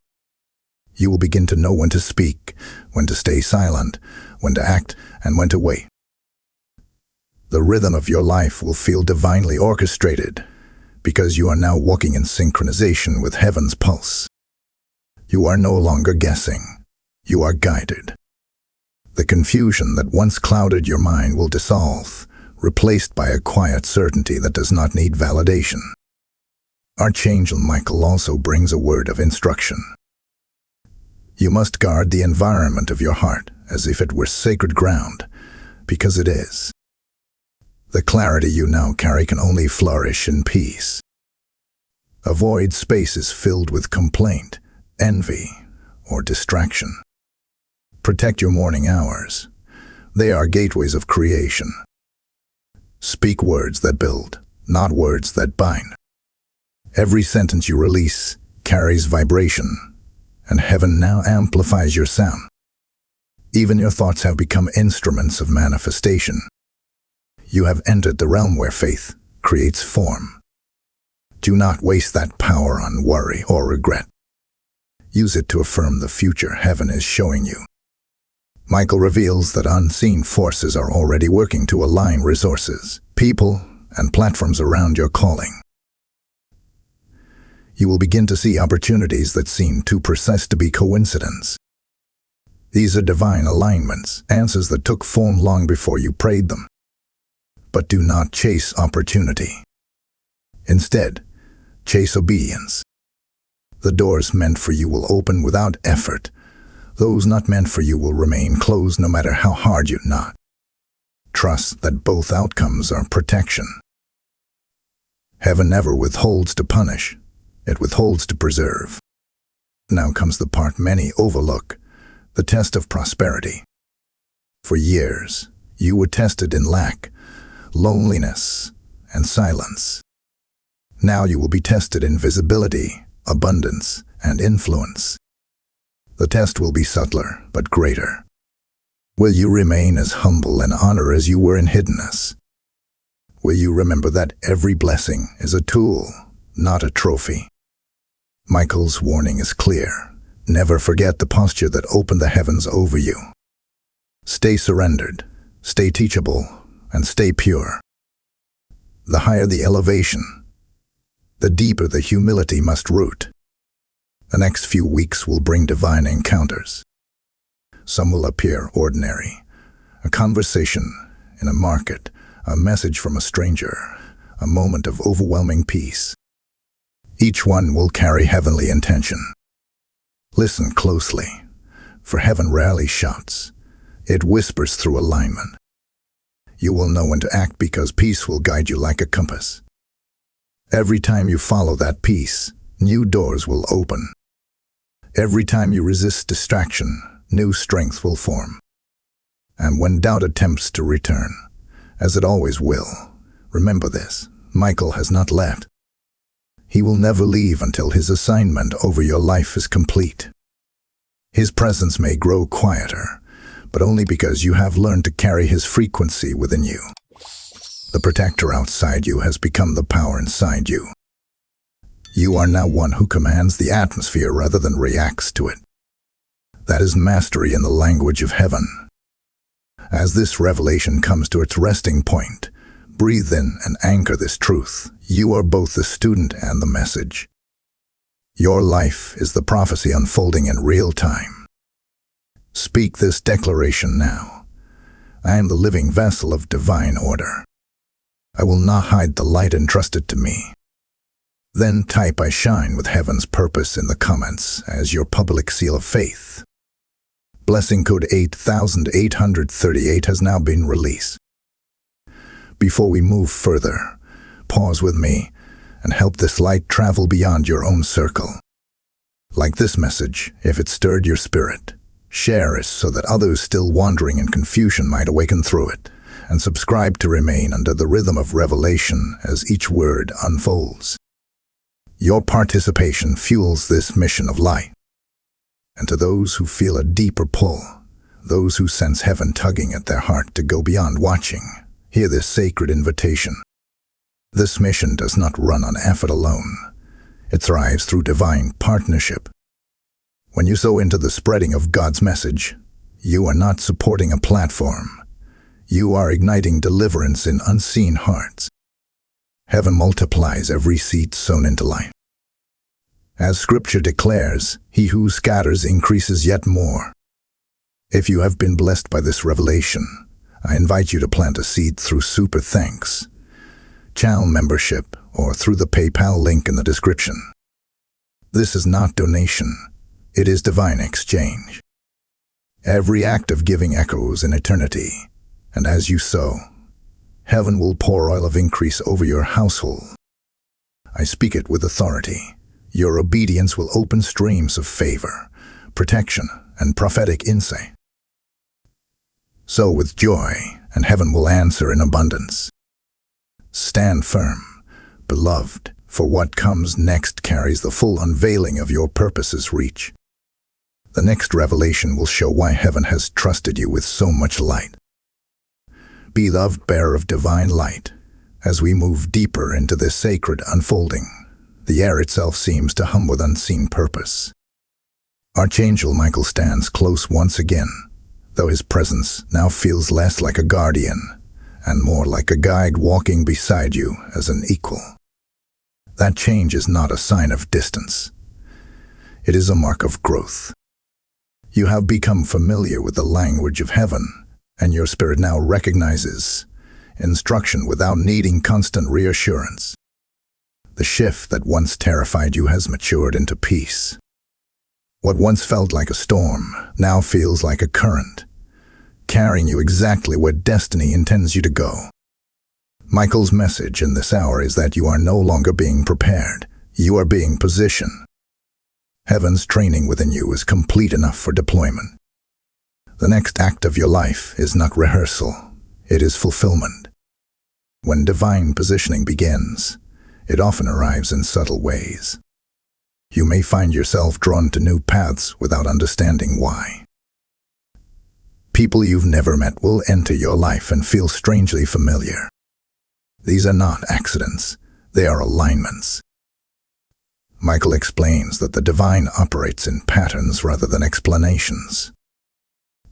You will begin to know when to speak, when to stay silent, when to act, and when to wait. The rhythm of your life will feel divinely orchestrated because you are now walking in synchronization with heaven's pulse. You are no longer guessing. You are guided. The confusion that once clouded your mind will dissolve, replaced by a quiet certainty that does not need validation. Archangel Michael also brings a word of instruction. You must guard the environment of your heart as if it were sacred ground, because it is. The clarity you now carry can only flourish in peace. Avoid spaces filled with complaint, envy, or distraction. Protect your morning hours. They are gateways of creation. Speak words that build, not words that bind. Every sentence you release carries vibration, and heaven now amplifies your sound. Even your thoughts have become instruments of manifestation. You have entered the realm where faith creates form. Do not waste that power on worry or regret. Use it to affirm the future heaven is showing you. Michael reveals that unseen forces are already working to align resources, people, and platforms around your calling. You will begin to see opportunities that seem too precise to be coincidence. These are divine alignments, answers that took form long before you prayed them. But do not chase opportunity. Instead, chase obedience. The doors meant for you will open without effort. Those not meant for you will remain closed no matter how hard you knock. Trust that both outcomes are protection. Heaven never withholds to punish. It withholds to preserve. Now comes the part many overlook, the test of prosperity. For years, you were tested in lack, loneliness, and silence. Now you will be tested in visibility, abundance, and influence. The test will be subtler, but greater. Will you remain as humble and honor as you were in hiddenness? Will you remember that every blessing is a tool, not a trophy? Michael's warning is clear. Never forget the posture that opened the heavens over you. Stay surrendered, stay teachable, and stay pure. The higher the elevation, the deeper the humility must root. The next few weeks will bring divine encounters. Some will appear ordinary. A conversation in a market, a message from a stranger, a moment of overwhelming peace. Each one will carry heavenly intention. Listen closely, for heaven rarely shouts. It whispers through alignment. You will know when to act because peace will guide you like a compass. Every time you follow that peace, new doors will open. Every time you resist distraction, new strength will form. And when doubt attempts to return, as it always will, remember this: Michael has not left. He will never leave until his assignment over your life is complete. His presence may grow quieter, but only because you have learned to carry his frequency within you. The protector outside you has become the power inside you. You are now one who commands the atmosphere rather than reacts to it. That is mastery in the language of heaven. As this revelation comes to its resting point, breathe in and anchor this truth. You are both the student and the message. Your life is the prophecy unfolding in real time. Speak this declaration now. I am the living vessel of divine order. I will not hide the light entrusted to me. Then type "I shine with heaven's purpose" in the comments as your public seal of faith. Blessing code 8838 has now been released. Before we move further, pause with me and help this light travel beyond your own circle. Like this message, if it stirred your spirit, share it so that others still wandering in confusion might awaken through it, and subscribe to remain under the rhythm of revelation as each word unfolds. Your participation fuels this mission of light. And to those who feel a deeper pull, those who sense heaven tugging at their heart to go beyond watching, hear this sacred invitation. This mission does not run on effort alone. It thrives through divine partnership. When you sow into the spreading of God's message, you are not supporting a platform. You are igniting deliverance in unseen hearts. Heaven multiplies every seed sown into life. As Scripture declares, he who scatters increases yet more. If you have been blessed by this revelation, I invite you to plant a seed through Super Thanks, channel membership, or through the PayPal link in the description. This is not donation, it is divine exchange. Every act of giving echoes in eternity, and as you sow, heaven will pour oil of increase over your household. I speak it with authority. Your obedience will open streams of favor, protection, and prophetic insight. Sow with joy, and heaven will answer in abundance. Stand firm, beloved, for what comes next carries the full unveiling of your purpose's reach. The next revelation will show why heaven has trusted you with so much light. Beloved bearer of divine light, as we move deeper into this sacred unfolding, the air itself seems to hum with unseen purpose. Archangel Michael stands close once again, though his presence now feels less like a guardian and more like a guide walking beside you as an equal. That change is not a sign of distance. It is a mark of growth. You have become familiar with the language of heaven, and your spirit now recognizes instruction without needing constant reassurance. The shift that once terrified you has matured into peace. What once felt like a storm now feels like a current, carrying you exactly where destiny intends you to go. Michael's message in this hour is that you are no longer being prepared, you are being positioned. Heaven's training within you is complete enough for deployment. The next act of your life is not rehearsal, it is fulfillment. When divine positioning begins, it often arrives in subtle ways. You may find yourself drawn to new paths without understanding why. People you've never met will enter your life and feel strangely familiar. These are not accidents, they are alignments. Michael explains that the divine operates in patterns rather than explanations.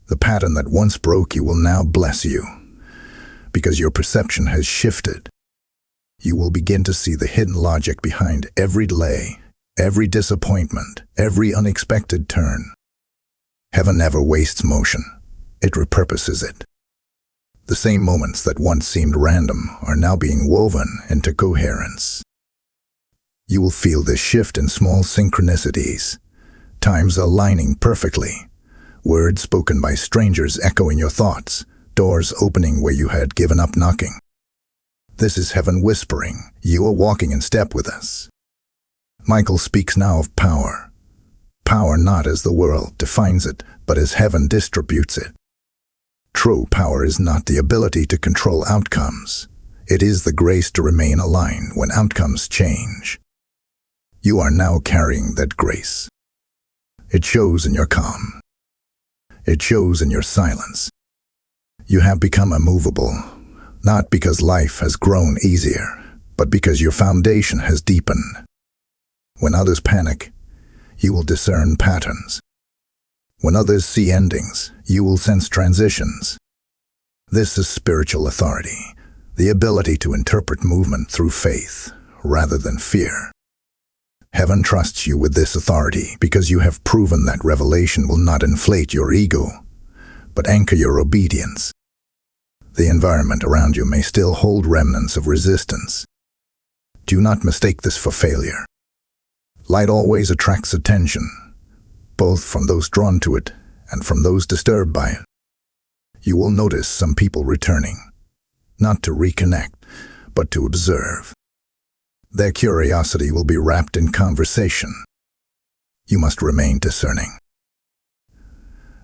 The pattern that once broke you will now bless you, because your perception has shifted. You will begin to see the hidden logic behind every delay, every disappointment, every unexpected turn. Heaven never wastes motion, it repurposes it. The same moments that once seemed random are now being woven into coherence. You will feel this shift in small synchronicities, times aligning perfectly, words spoken by strangers echoing your thoughts, doors opening where you had given up knocking. This is heaven whispering, you are walking in step with us. Michael speaks now of power. Power not as the world defines it, but as heaven distributes it. True power is not the ability to control outcomes. It is the grace to remain aligned when outcomes change. You are now carrying that grace. It shows in your calm. It shows in your silence. You have become immovable, not because life has grown easier, but because your foundation has deepened. When others panic, you will discern patterns. When others see endings, you will sense transitions. This is spiritual authority, the ability to interpret movement through faith rather than fear. Heaven trusts you with this authority because you have proven that revelation will not inflate your ego, but anchor your obedience. The environment around you may still hold remnants of resistance. Do not mistake this for failure. Light always attracts attention, both from those drawn to it and from those disturbed by it. You will notice some people returning, not to reconnect, but to observe. Their curiosity will be wrapped in conversation. You must remain discerning.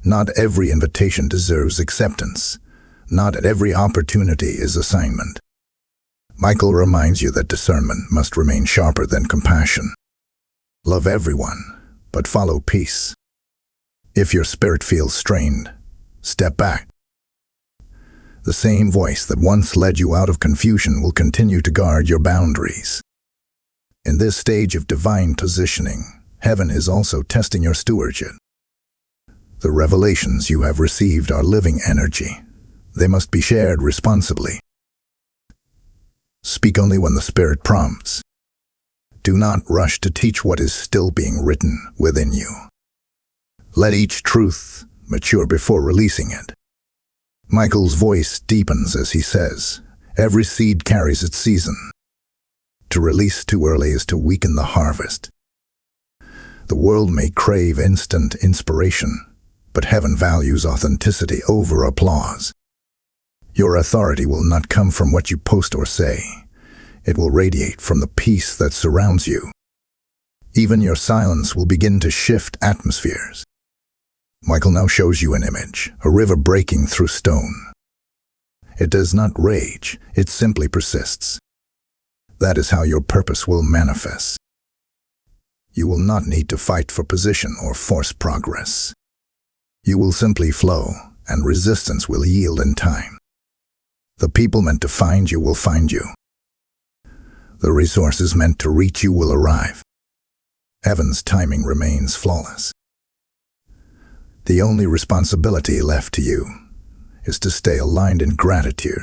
Not every invitation deserves acceptance. Not every opportunity is assignment. Michael reminds you that discernment must remain sharper than compassion. Love everyone, but follow peace. If your spirit feels strained, step back. The same voice that once led you out of confusion will continue to guard your boundaries. In this stage of divine positioning, heaven is also testing your stewardship. The revelations you have received are living energy. They must be shared responsibly. Speak only when the Spirit prompts. Do not rush to teach what is still being written within you. Let each truth mature before releasing it. Michael's voice deepens as he says, every seed carries its season. To release too early is to weaken the harvest. The world may crave instant inspiration, but heaven values authenticity over applause. Your authority will not come from what you post or say. It will radiate from the peace that surrounds you. Even your silence will begin to shift atmospheres. Michael now shows you an image, a river breaking through stone. It does not rage, it simply persists. That is how your purpose will manifest. You will not need to fight for position or force progress. You will simply flow, and resistance will yield in time. The people meant to find you will find you. The resources meant to reach you will arrive. Heaven's timing remains flawless. The only responsibility left to you is to stay aligned in gratitude.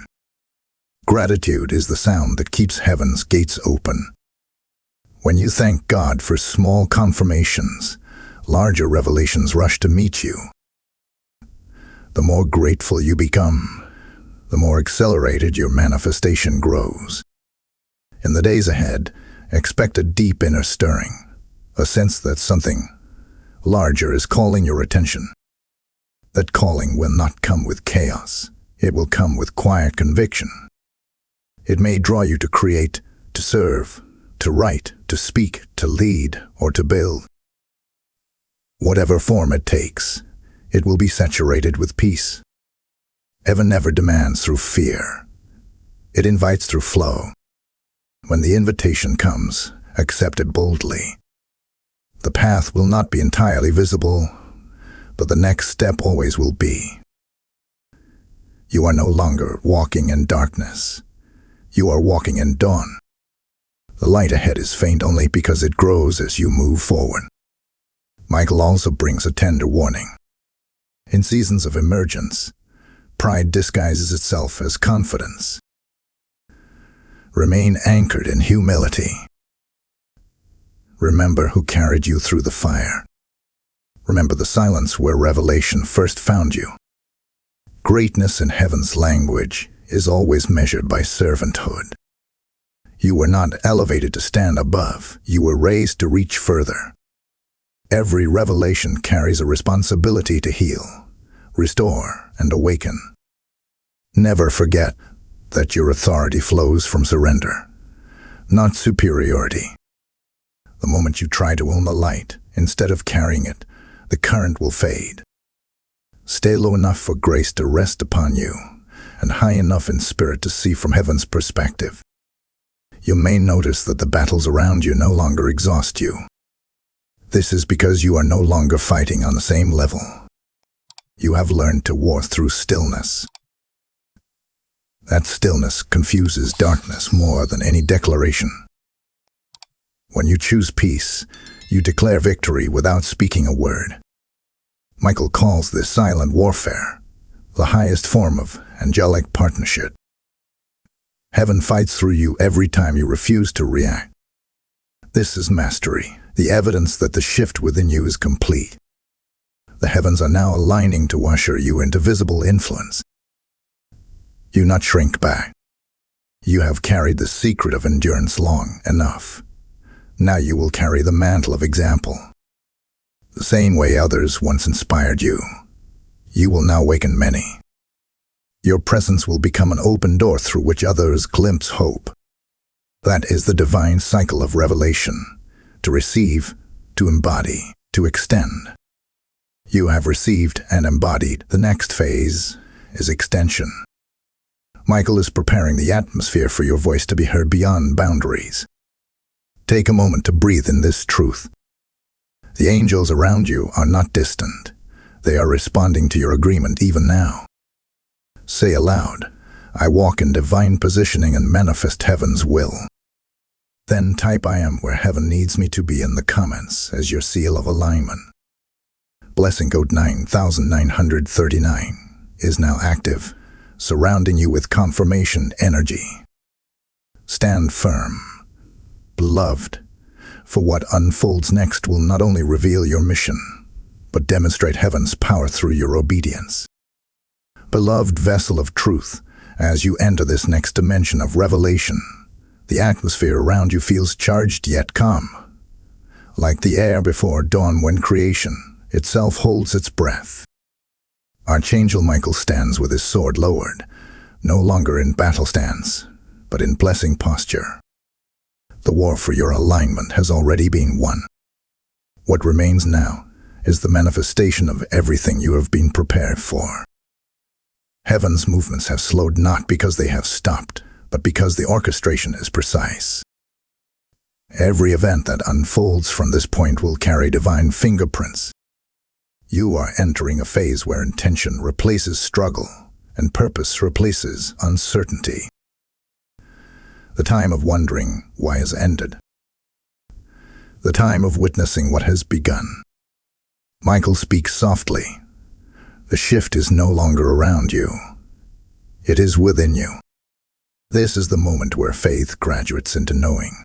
Gratitude is the sound that keeps heaven's gates open. When you thank God for small confirmations, larger revelations rush to meet you. The more grateful you become, the more accelerated your manifestation grows. In the days ahead, expect a deep inner stirring, a sense that something larger is calling your attention. That calling will not come with chaos. It will come with quiet conviction. It may draw you to create, to serve, to write, to speak, to lead, or to build. Whatever form it takes, it will be saturated with peace. Heaven never demands through fear. It invites through flow. When the invitation comes, accept it boldly. The path will not be entirely visible, but the next step always will be. You are no longer walking in darkness. You are walking in dawn. The light ahead is faint only because it grows as you move forward. Michael also brings a tender warning. In seasons of emergence, pride disguises itself as confidence. Remain anchored in humility. Remember who carried you through the fire. Remember the silence where revelation first found you. Greatness in heaven's language is always measured by servanthood. You were not elevated to stand above. You were raised to reach further. Every revelation carries a responsibility to heal, restore, and awaken. Never forget that your authority flows from surrender, not superiority. The moment you try to own the light, instead of carrying it, the current will fade. Stay low enough for grace to rest upon you, and high enough in spirit to see from heaven's perspective. You may notice that the battles around you no longer exhaust you. This is because you are no longer fighting on the same level. You have learned to war through stillness. That stillness confuses darkness more than any declaration. When you choose peace, you declare victory without speaking a word. Michael calls this silent warfare, the highest form of angelic partnership. Heaven fights through you every time you refuse to react. This is mastery, the evidence that the shift within you is complete. The heavens are now aligning to usher you into visible influence. You not shrink back. You have carried the secret of endurance long enough. Now you will carry the mantle of example. The same way others once inspired you, you will now waken many. Your presence will become an open door through which others glimpse hope. That is the divine cycle of revelation: to receive, to embody, to extend. You have received and embodied. The next phase is extension. Michael is preparing the atmosphere for your voice to be heard beyond boundaries. Take a moment to breathe in this truth. The angels around you are not distant. They are responding to your agreement even now. Say aloud, "I walk in divine positioning and manifest heaven's will." Then type "I am where heaven needs me to be" in the comments as your seal of alignment. Blessing code 9939 is now active, surrounding you with confirmation energy. Stand firm, beloved, for what unfolds next will not only reveal your mission, but demonstrate heaven's power through your obedience. Beloved vessel of truth, as you enter this next dimension of revelation, the atmosphere around you feels charged yet calm, like the air before dawn when creation itself holds its breath. Archangel Michael stands with his sword lowered, no longer in battle stance, but in blessing posture. The war for your alignment has already been won. What remains now is the manifestation of everything you have been prepared for. Heaven's movements have slowed not because they have stopped, but because the orchestration is precise. Every event that unfolds from this point will carry divine fingerprints. You are entering a phase where intention replaces struggle and purpose replaces uncertainty. The time of wondering why has ended. The time of witnessing what has begun. Michael speaks softly. The shift is no longer around you. It is within you. This is the moment where faith graduates into knowing.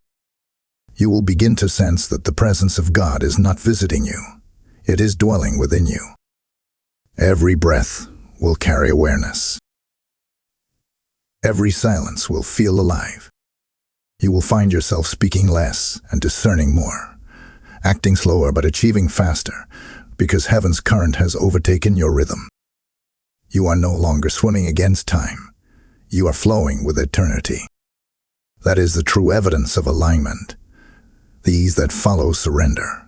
You will begin to sense that the presence of God is not visiting you. It is dwelling within you. Every breath will carry awareness. Every silence will feel alive. You will find yourself speaking less and discerning more, acting slower but achieving faster, because heaven's current has overtaken your rhythm. You are no longer swimming against time. You are flowing with eternity. That is the true evidence of alignment. The ease that follows surrender.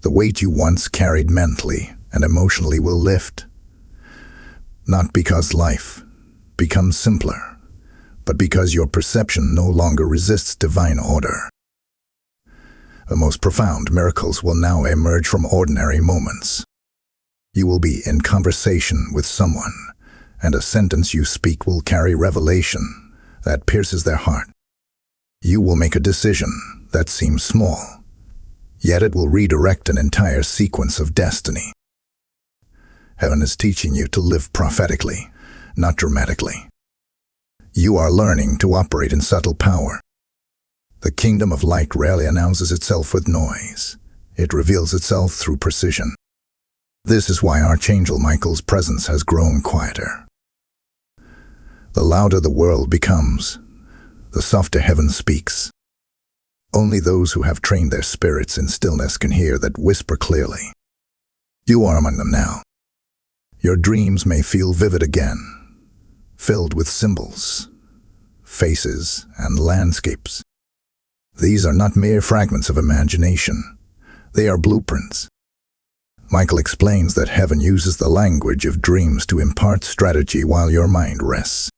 The weight you once carried mentally and emotionally will lift. Not because life becomes simpler, but because your perception no longer resists divine order. The most profound miracles will now emerge from ordinary moments. You will be in conversation with someone, and a sentence you speak will carry revelation that pierces their heart. You will make a decision that seems small, yet it will redirect an entire sequence of destiny. Heaven is teaching you to live prophetically, not dramatically. You are learning to operate in subtle power. The kingdom of light rarely announces itself with noise. It reveals itself through precision. This is why Archangel Michael's presence has grown quieter. The louder the world becomes, the softer heaven speaks. Only those who have trained their spirits in stillness can hear that whisper clearly. You are among them now. Your dreams may feel vivid again, filled with symbols, faces, and landscapes. These are not mere fragments of imagination. They are blueprints. Michael explains that heaven uses the language of dreams to impart strategy while your mind rests.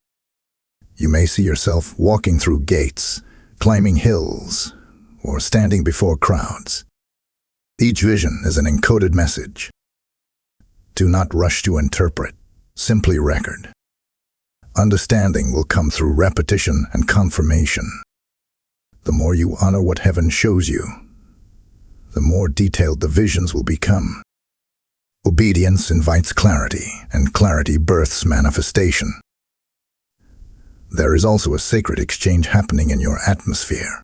You may see yourself walking through gates, climbing hills, or standing before crowds. Each vision is an encoded message. Do not rush to interpret, simply record. Understanding will come through repetition and confirmation. The more you honor what heaven shows you, the more detailed the visions will become. Obedience invites clarity, and clarity births manifestation. There is also a sacred exchange happening in your atmosphere.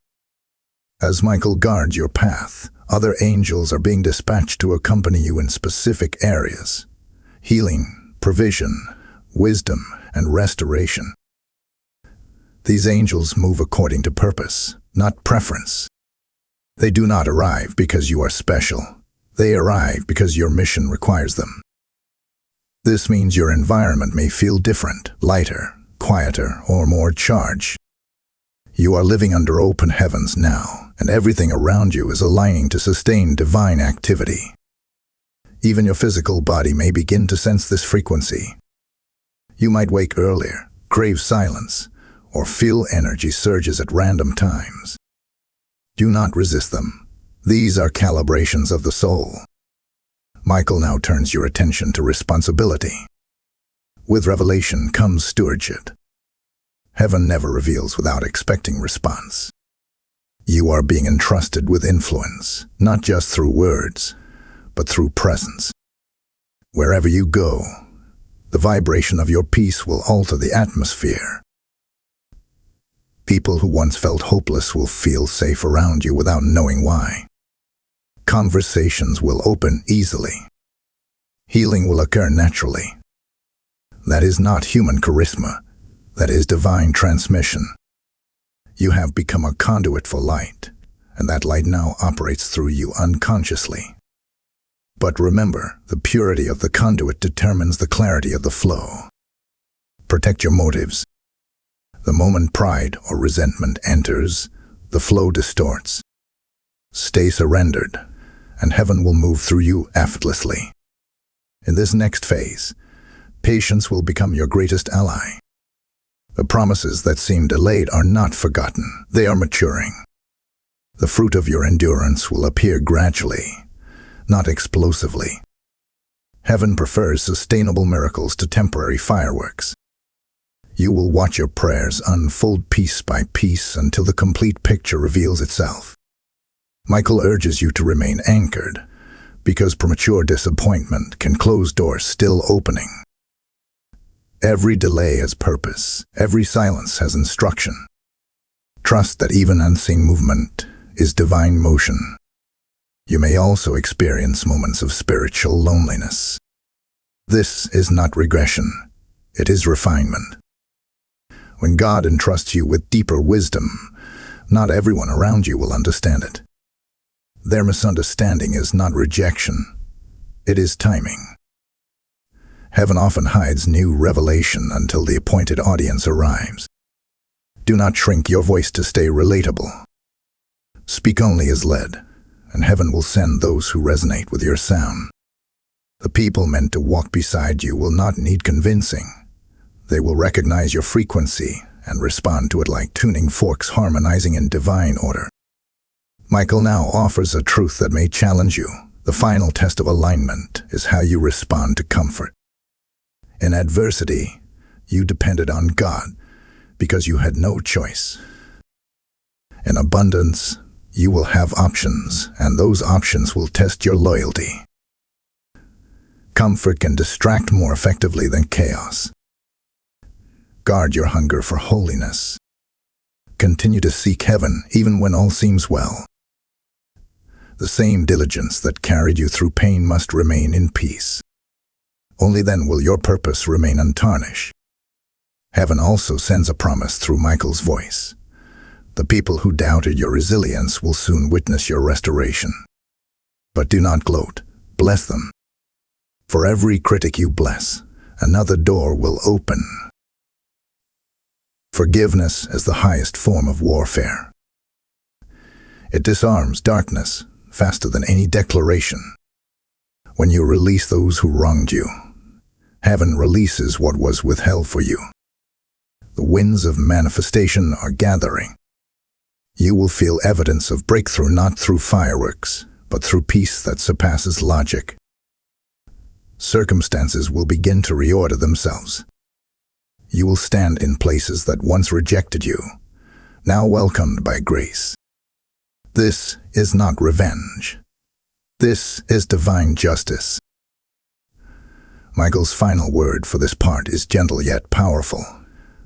As Michael guards your path, other angels are being dispatched to accompany you in specific areas: healing, provision, wisdom, and restoration. These angels move according to purpose, not preference. They do not arrive because you are special. They arrive because your mission requires them. This means your environment may feel different, lighter, quieter, or more charged. You are living under open heavens now, and everything around you is aligning to sustain divine activity. Even your physical body may begin to sense this frequency. You might wake earlier, crave silence, or feel energy surges at random times. Do not resist them. These are calibrations of the soul. Michael now turns your attention to responsibility. With revelation comes stewardship. Heaven never reveals without expecting response. You are being entrusted with influence, not just through words, but through presence. Wherever you go, the vibration of your peace will alter the atmosphere. People who once felt hopeless will feel safe around you without knowing why. Conversations will open easily. Healing will occur naturally. That is not human charisma. That is divine transmission. You have become a conduit for light, and that light now operates through you unconsciously. But remember, the purity of the conduit determines the clarity of the flow. Protect your motives. The moment pride or resentment enters, the flow distorts. Stay surrendered, and heaven will move through you effortlessly. In this next phase, patience will become your greatest ally. The promises that seem delayed are not forgotten. They are maturing. The fruit of your endurance will appear gradually, not explosively. Heaven prefers sustainable miracles to temporary fireworks. You will watch your prayers unfold piece by piece until the complete picture reveals itself. Michael urges you to remain anchored, because premature disappointment can close doors still opening. Every delay has purpose. Every silence has instruction. Trust that even unseen movement is divine motion. You may also experience moments of spiritual loneliness. This is not regression. It is refinement. When God entrusts you with deeper wisdom, not everyone around you will understand it. Their misunderstanding is not rejection. It is timing. Heaven often hides new revelation until the appointed audience arrives. Do not shrink your voice to stay relatable. Speak only as led, and heaven will send those who resonate with your sound. The people meant to walk beside you will not need convincing. They will recognize your frequency and respond to it like tuning forks harmonizing in divine order. Michael now offers a truth that may challenge you. The final test of alignment is how you respond to comfort. In adversity, you depended on God because you had no choice. In abundance, you will have options, and those options will test your loyalty. Comfort can distract more effectively than chaos. Guard your hunger for holiness. Continue to seek heaven even when all seems well. The same diligence that carried you through pain must remain in peace. Only then will your purpose remain untarnished. Heaven also sends a promise through Michael's voice. The people who doubted your resilience will soon witness your restoration. But do not gloat, bless them. For every critic you bless, another door will open. Forgiveness is the highest form of warfare. It disarms darkness faster than any declaration. When you release those who wronged you, heaven releases what was withheld for you. The winds of manifestation are gathering. You will feel evidence of breakthrough not through fireworks, but through peace that surpasses logic. Circumstances will begin to reorder themselves. You will stand in places that once rejected you, now welcomed by grace. This is not revenge. This is divine justice. Michael's final word for this part is gentle yet powerful.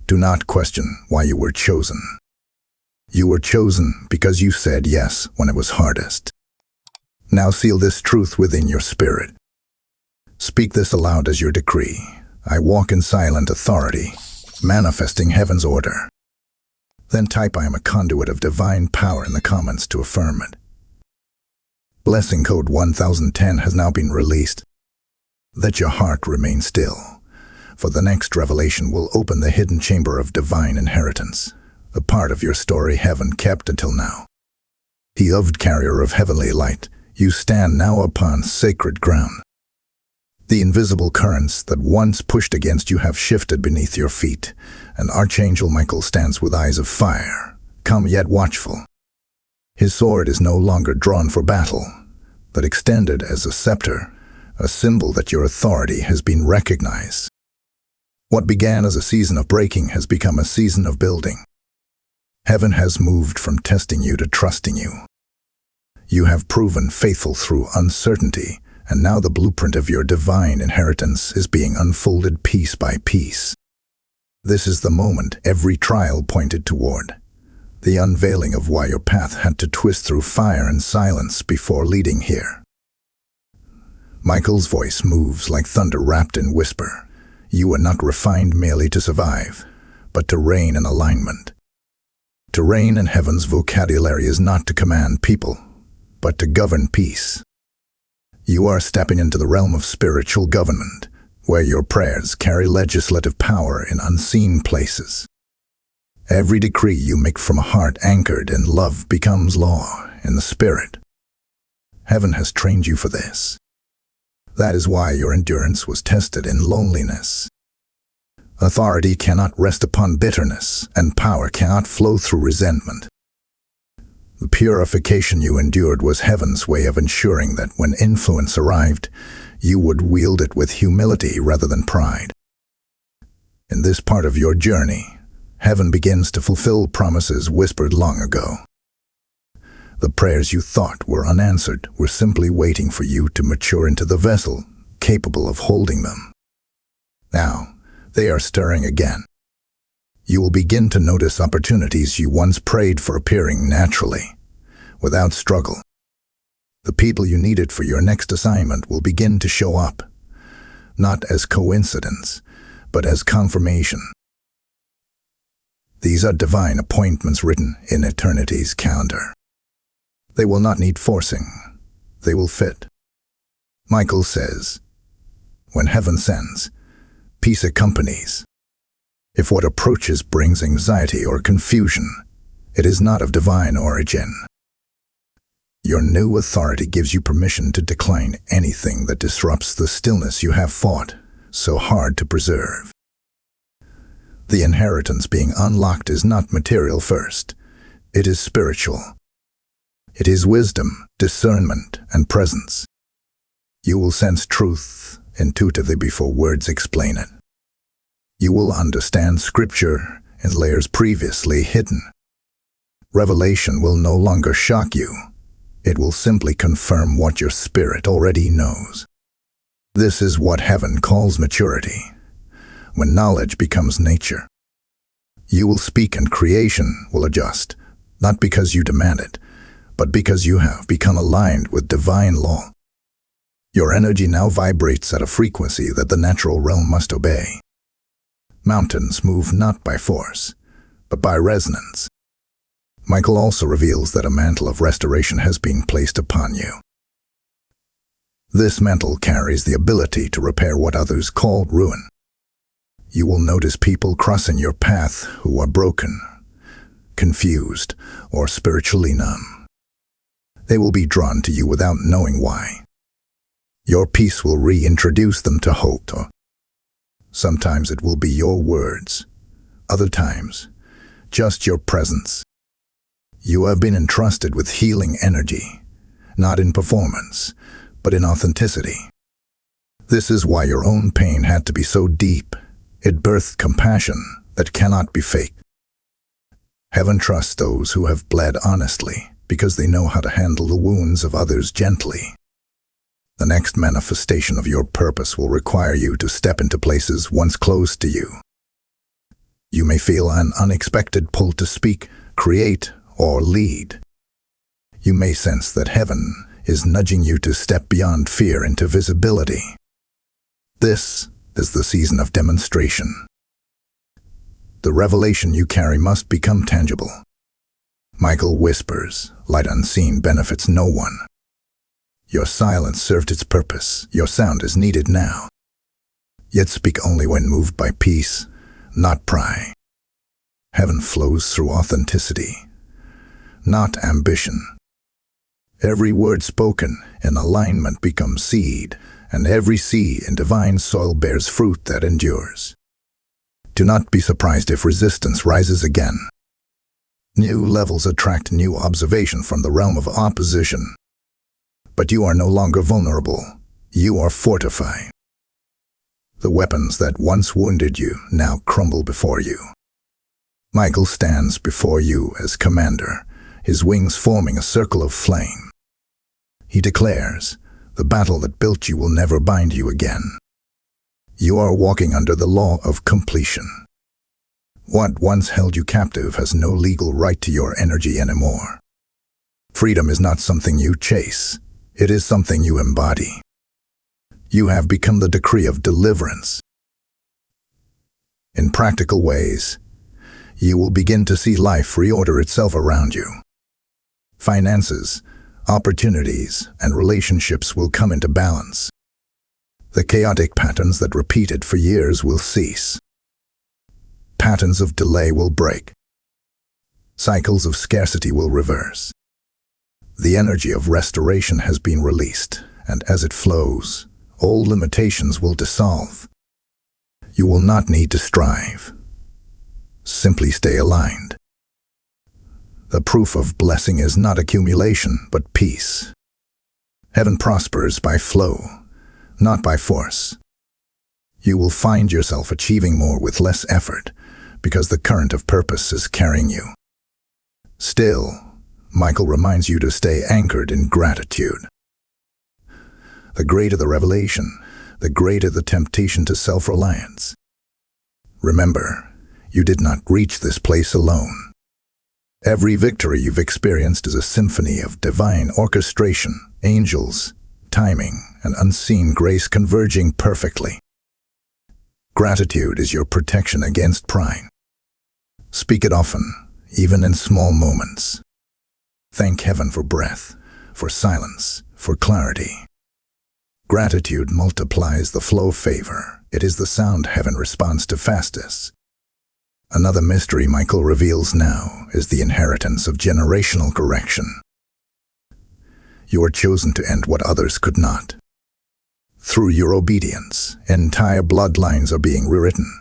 Do not question why you were chosen. You were chosen because you said yes when it was hardest. Now seal this truth within your spirit. Speak this aloud as your decree. I walk in silent authority, manifesting heaven's order. Then type I am a conduit of divine power in the comments to affirm it. Blessing code 1010 has now been released. Let your heart remain still, for the next revelation will open the hidden chamber of divine inheritance, a part of your story heaven kept until now. Beloved carrier of heavenly light, you stand now upon sacred ground. The invisible currents that once pushed against you have shifted beneath your feet, and Archangel Michael stands with eyes of fire, calm yet watchful. His sword is no longer drawn for battle, but extended as a scepter, a symbol that your authority has been recognized. What began as a season of breaking has become a season of building. Heaven has moved from testing you to trusting you. You have proven faithful through uncertainty, and now the blueprint of your divine inheritance is being unfolded piece by piece. This is the moment every trial pointed toward, the unveiling of why your path had to twist through fire and silence before leading here. Michael's voice moves like thunder wrapped in whisper. You are not refined merely to survive, but to reign in alignment. To reign in heaven's vocabulary is not to command people, but to govern peace. You are stepping into the realm of spiritual government, where your prayers carry legislative power in unseen places. Every decree you make from a heart anchored in love becomes law in the spirit. Heaven has trained you for this. That is why your endurance was tested in loneliness. Authority cannot rest upon bitterness, and power cannot flow through resentment. The purification you endured was heaven's way of ensuring that when influence arrived, you would wield it with humility rather than pride. In this part of your journey, heaven begins to fulfill promises whispered long ago. The prayers you thought were unanswered were simply waiting for you to mature into the vessel capable of holding them. Now, they are stirring again. You will begin to notice opportunities you once prayed for appearing naturally, without struggle. The people you needed for your next assignment will begin to show up, not as coincidence, but as confirmation. These are divine appointments written in eternity's calendar. They will not need forcing. They will fit. Michael says, when heaven sends, peace accompanies. If what approaches brings anxiety or confusion, it is not of divine origin. Your new authority gives you permission to decline anything that disrupts the stillness you have fought so hard to preserve. The inheritance being unlocked is not material first. It is spiritual. It is wisdom, discernment, and presence. You will sense truth intuitively before words explain it. You will understand Scripture in layers previously hidden. Revelation will no longer shock you. It will simply confirm what your spirit already knows. This is what heaven calls maturity, when knowledge becomes nature. You will speak and creation will adjust, not because you demand it, but because you have become aligned with divine law. Your energy now vibrates at a frequency that the natural realm must obey. Mountains move not by force, but by resonance. Michael also reveals that a mantle of restoration has been placed upon you. This mantle carries the ability to repair what others called ruin. You will notice people crossing your path who are broken, confused, or spiritually numb. They will be drawn to you without knowing why. Your peace will reintroduce them to hope. Sometimes it will be your words, other times, just your presence. You have been entrusted with healing energy, not in performance, but in authenticity. This is why your own pain had to be so deep. It birthed compassion that cannot be faked. Heaven trusts those who have bled honestly because they know how to handle the wounds of others gently. The next manifestation of your purpose will require you to step into places once closed to you. You may feel an unexpected pull to speak, create, or lead. You may sense that heaven is nudging you to step beyond fear into visibility. This is the season of demonstration. The revelation you carry must become tangible. Michael whispers, light unseen benefits no one. Your silence served its purpose. Your sound is needed now. Yet speak only when moved by peace, not pride. Heaven flows through authenticity, not ambition. Every word spoken in alignment becomes seed, and every seed in divine soil bears fruit that endures. Do not be surprised if resistance rises again. New levels attract new observation from the realm of opposition. But you are no longer vulnerable. You are fortified. The weapons that once wounded you now crumble before you. Michael stands before you as commander, his wings forming a circle of flame. He declares, the battle that built you will never bind you again. You are walking under the law of completion. What once held you captive has no legal right to your energy anymore. Freedom is not something you chase. It is something you embody. You have become the decree of deliverance. In practical ways, you will begin to see life reorder itself around you. Finances, opportunities, and relationships will come into balance. The chaotic patterns that repeated for years will cease. Patterns of delay will break. Cycles of scarcity will reverse. The energy of restoration has been released, and as it flows, all limitations will dissolve. You will not need to strive. Simply stay aligned. The proof of blessing is not accumulation, but peace. Heaven prospers by flow, not by force. You will find yourself achieving more with less effort, because the current of purpose is carrying you. Still, Michael reminds you to stay anchored in gratitude. The greater the revelation, the greater the temptation to self-reliance. Remember, you did not reach this place alone. Every victory you've experienced is a symphony of divine orchestration, angels, timing, and unseen grace converging perfectly. Gratitude is your protection against pride. Speak it often, even in small moments. Thank heaven for breath, for silence, for clarity. Gratitude multiplies the flow of favor. It is the sound heaven responds to fastest. Another mystery Michael reveals now is the inheritance of generational correction. You are chosen to end what others could not. Through your obedience, entire bloodlines are being rewritten.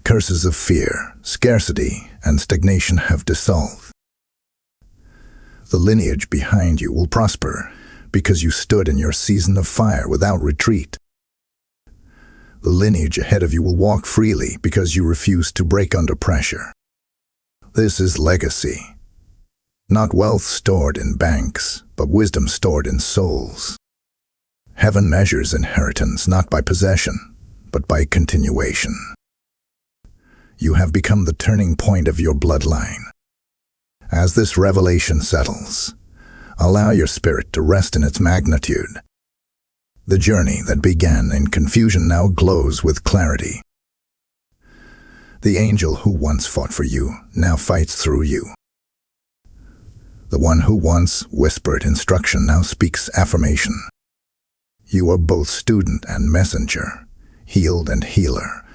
Curses of fear, scarcity, and stagnation have dissolved. The lineage behind you will prosper because you stood in your season of fire without retreat. The lineage ahead of you will walk freely because you refused to break under pressure. This is legacy. Not wealth stored in banks, but wisdom stored in souls. Heaven measures inheritance not by possession, but by continuation. You have become the turning point of your bloodline. As this revelation settles, allow your spirit to rest in its magnitude. The journey that began in confusion now glows with clarity. The angel who once fought for you now fights through you. The one who once whispered instruction now speaks affirmation. You are both student and messenger, healed and healer.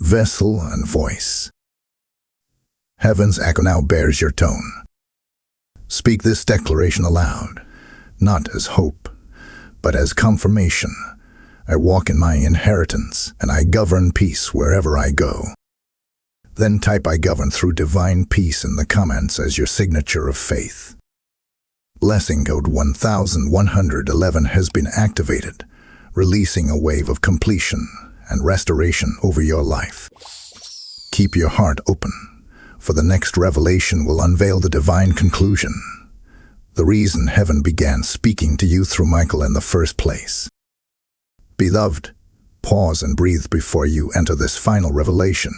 vessel, and voice. Heaven's echo now bears your tone. Speak this declaration aloud, not as hope, but as confirmation. I walk in my inheritance, and I govern peace wherever I go. Then type "I govern through divine peace" in the comments as your signature of faith. Blessing code 1111 has been activated, releasing a wave of completion and restoration over your life. Keep your heart open, for the next revelation will unveil the divine conclusion, the reason heaven began speaking to you through Michael in the first place. Beloved, pause and breathe before you enter this final revelation.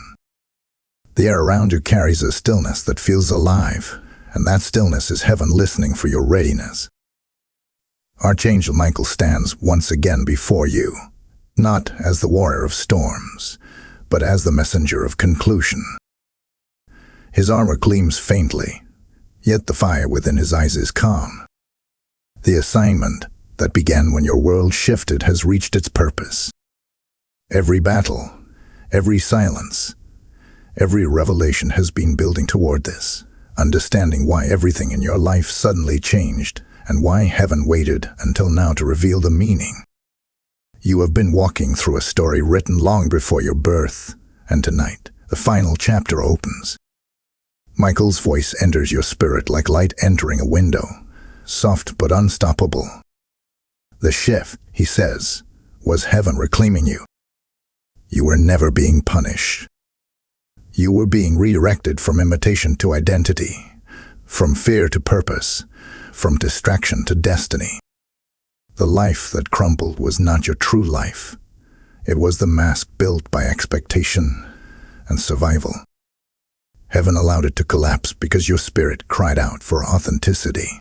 The air around you carries a stillness that feels alive, and that stillness is heaven listening for your readiness. Archangel Michael stands once again before you, not as the warrior of storms, but as the messenger of conclusion. His armor gleams faintly, yet the fire within his eyes is calm. The assignment that began when your world shifted has reached its purpose. Every battle, every silence, every revelation has been building toward this, understanding why everything in your life suddenly changed and why heaven waited until now to reveal the meaning. You have been walking through a story written long before your birth, and tonight, the final chapter opens. Michael's voice enters your spirit like light entering a window, soft but unstoppable. The shift, he says, was heaven reclaiming you. You were never being punished. You were being redirected from imitation to identity, from fear to purpose, from distraction to destiny. The life that crumbled was not your true life. It was the mask built by expectation and survival. Heaven allowed it to collapse because your spirit cried out for authenticity.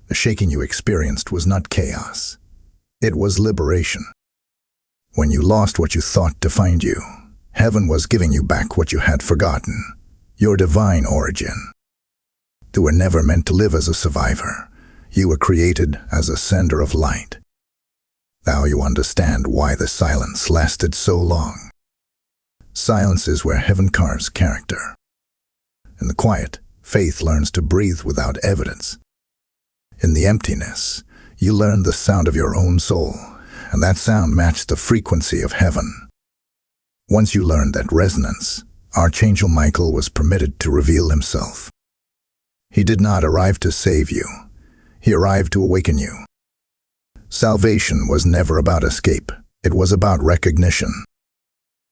The shaking you experienced was not chaos. It was liberation. When you lost what you thought defined you, heaven was giving you back what you had forgotten, your divine origin. You were never meant to live as a survivor. You were created as a sender of light. Now you understand why the silence lasted so long. Silence is where heaven carves character. In the quiet, faith learns to breathe without evidence. In the emptiness, you learn the sound of your own soul, and that sound matched the frequency of heaven. Once you learned that resonance, Archangel Michael was permitted to reveal himself. He did not arrive to save you. He arrived to awaken you. Salvation was never about escape. It was about recognition.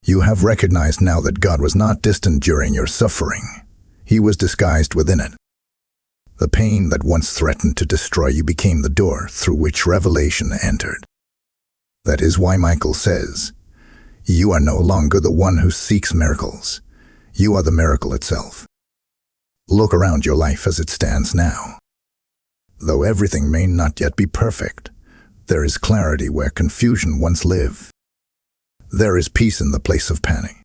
You have recognized now that God was not distant during your suffering. He was disguised within it. The pain that once threatened to destroy you became the door through which revelation entered. That is why Michael says, "You are no longer the one who seeks miracles. You are the miracle itself." Look around your life as it stands now. Though everything may not yet be perfect, there is clarity where confusion once lived. There is peace in the place of panic.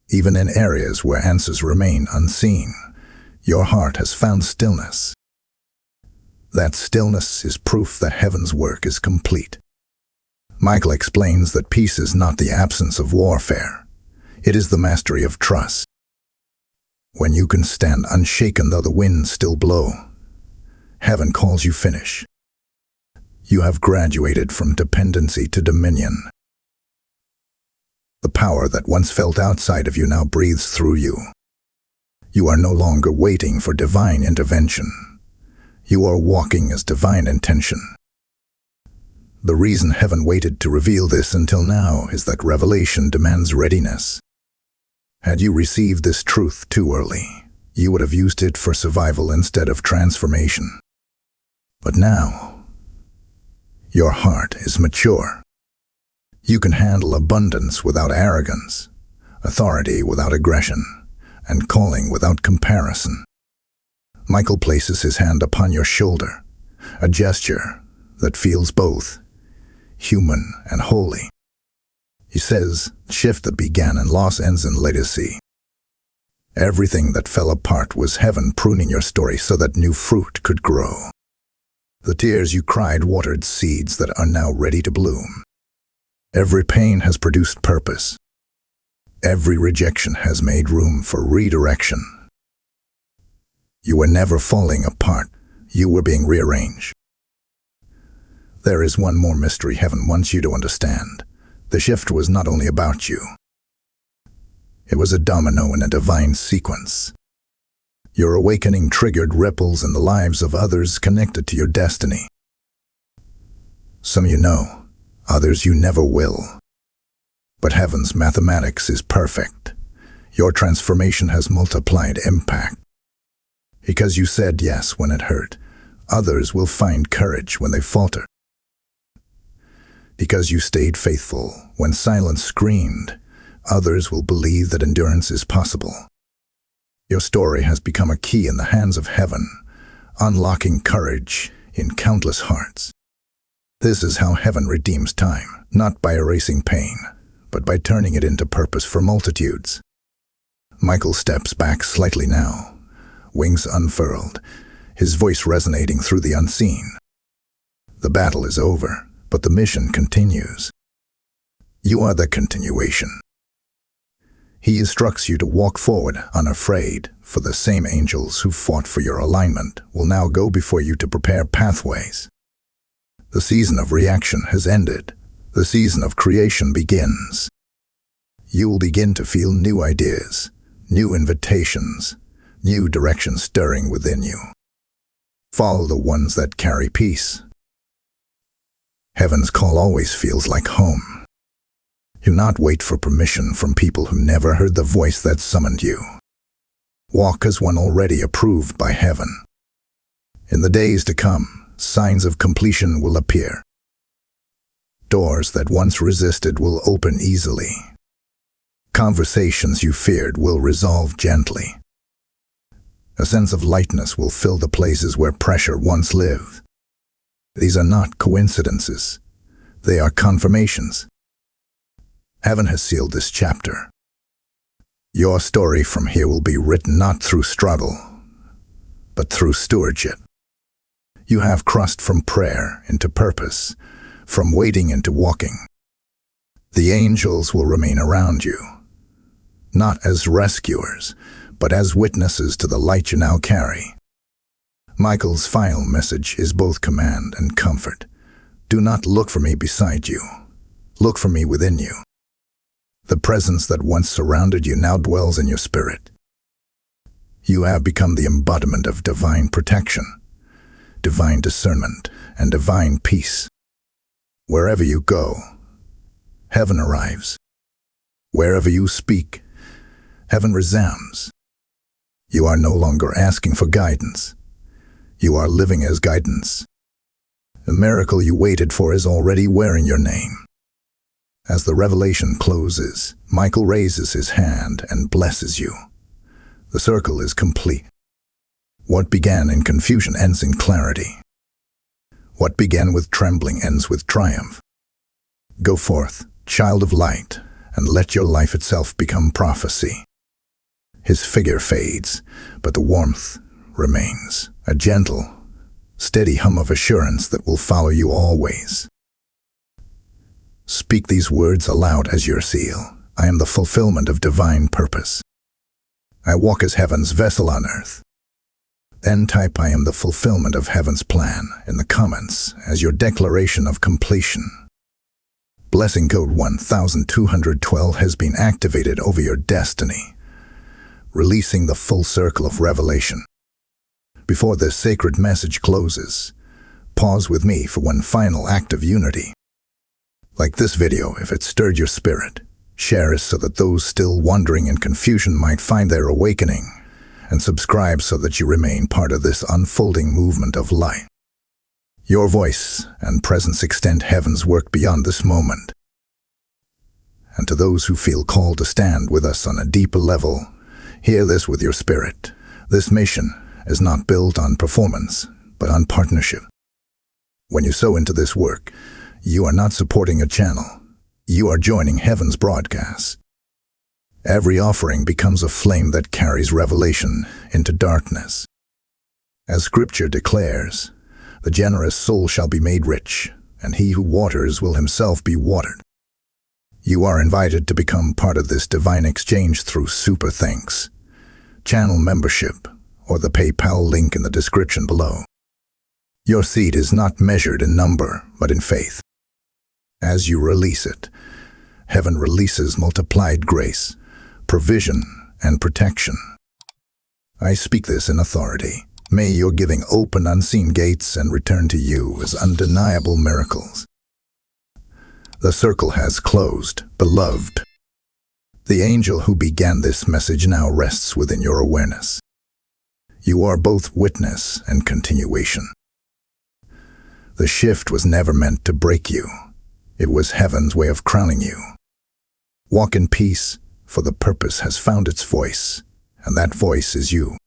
Even in areas where answers remain unseen, your heart has found stillness. That stillness is proof that heaven's work is complete. Michael explains that peace is not the absence of warfare. It is the mastery of trust. When you can stand unshaken though the winds still blow, heaven calls you finish. You have graduated from dependency to dominion. The power that once felt outside of you now breathes through you. You are no longer waiting for divine intervention. You are walking as divine intention. The reason heaven waited to reveal this until now is that revelation demands readiness. Had you received this truth too early, you would have used it for survival instead of transformation. But now, your heart is mature. You can handle abundance without arrogance, authority without aggression, and calling without comparison. Michael places his hand upon your shoulder, a gesture that feels both human and holy. He says, "Shift that began in loss ends in legacy." Everything that fell apart was heaven pruning your story so that new fruit could grow. The tears you cried watered seeds that are now ready to bloom. Every pain has produced purpose. Every rejection has made room for redirection. You were never falling apart. You were being rearranged. There is one more mystery heaven wants you to understand. The shift was not only about you. It was a domino in a divine sequence. Your awakening triggered ripples in the lives of others connected to your destiny. Some you know, others you never will. But heaven's mathematics is perfect. Your transformation has multiplied impact. Because you said yes when it hurt, others will find courage when they falter. Because you stayed faithful when silence screamed, others will believe that endurance is possible. Your story has become a key in the hands of heaven, unlocking courage in countless hearts. This is how heaven redeems time, not by erasing pain, but by turning it into purpose for multitudes. Michael steps back slightly now, wings unfurled, his voice resonating through the unseen. The battle is over, but the mission continues. You are the continuation. He instructs you to walk forward unafraid, for the same angels who fought for your alignment will now go before you to prepare pathways. The season of reaction has ended. The season of creation begins. You will begin to feel new ideas, new invitations, new directions stirring within you. Follow the ones that carry peace. Heaven's call always feels like home. Do not wait for permission from people who never heard the voice that summoned you. Walk as one already approved by heaven. In the days to come, signs of completion will appear. Doors that once resisted will open easily. Conversations you feared will resolve gently. A sense of lightness will fill the places where pressure once lived. These are not coincidences. They are confirmations. Heaven has sealed this chapter. Your story from here will be written not through struggle, but through stewardship. You have crossed from prayer into purpose, from waiting into walking. The angels will remain around you, not as rescuers, but as witnesses to the light you now carry. Michael's final message is both command and comfort. Do not look for me beside you. Look for me within you. The presence that once surrounded you now dwells in your spirit. You have become the embodiment of divine protection, divine discernment, and divine peace. Wherever you go, heaven arrives. Wherever you speak, heaven resounds. You are no longer asking for guidance. You are living as guidance. The miracle you waited for is already wearing your name. As the revelation closes, Michael raises his hand and blesses you. The circle is complete. What began in confusion ends in clarity. What began with trembling ends with triumph. Go forth, child of light, and let your life itself become prophecy. His figure fades, but the warmth remains, a gentle, steady hum of assurance that will follow you always. Speak these words aloud as your seal. I am the fulfillment of divine purpose. I walk as heaven's vessel on earth. Then type I am the fulfillment of heaven's plan in the comments as your declaration of completion. Blessing code 1212 has been activated over your destiny, releasing the full circle of revelation. Before this sacred message closes, pause with me for one final act of unity. Like this video, if it stirred your spirit, share it so that those still wandering in confusion might find their awakening, and subscribe so that you remain part of this unfolding movement of light. Your voice and presence extend heaven's work beyond this moment. And to those who feel called to stand with us on a deeper level, hear this with your spirit. This mission is not built on performance, but on partnership. When you sow into this work, you are not supporting a channel. You are joining heaven's broadcast. Every offering becomes a flame that carries revelation into darkness. As Scripture declares, the generous soul shall be made rich, and he who waters will himself be watered. You are invited to become part of this divine exchange through Super Thanks, channel membership, or the PayPal link in the description below. Your seed is not measured in number, but in faith. As you release it, heaven releases multiplied grace, provision, and protection. I speak this in authority. May your giving open unseen gates and return to you as undeniable miracles. The circle has closed, beloved. The angel who began this message now rests within your awareness. You are both witness and continuation. The shift was never meant to break you. It was heaven's way of crowning you. Walk in peace, for the purpose has found its voice, and that voice is you.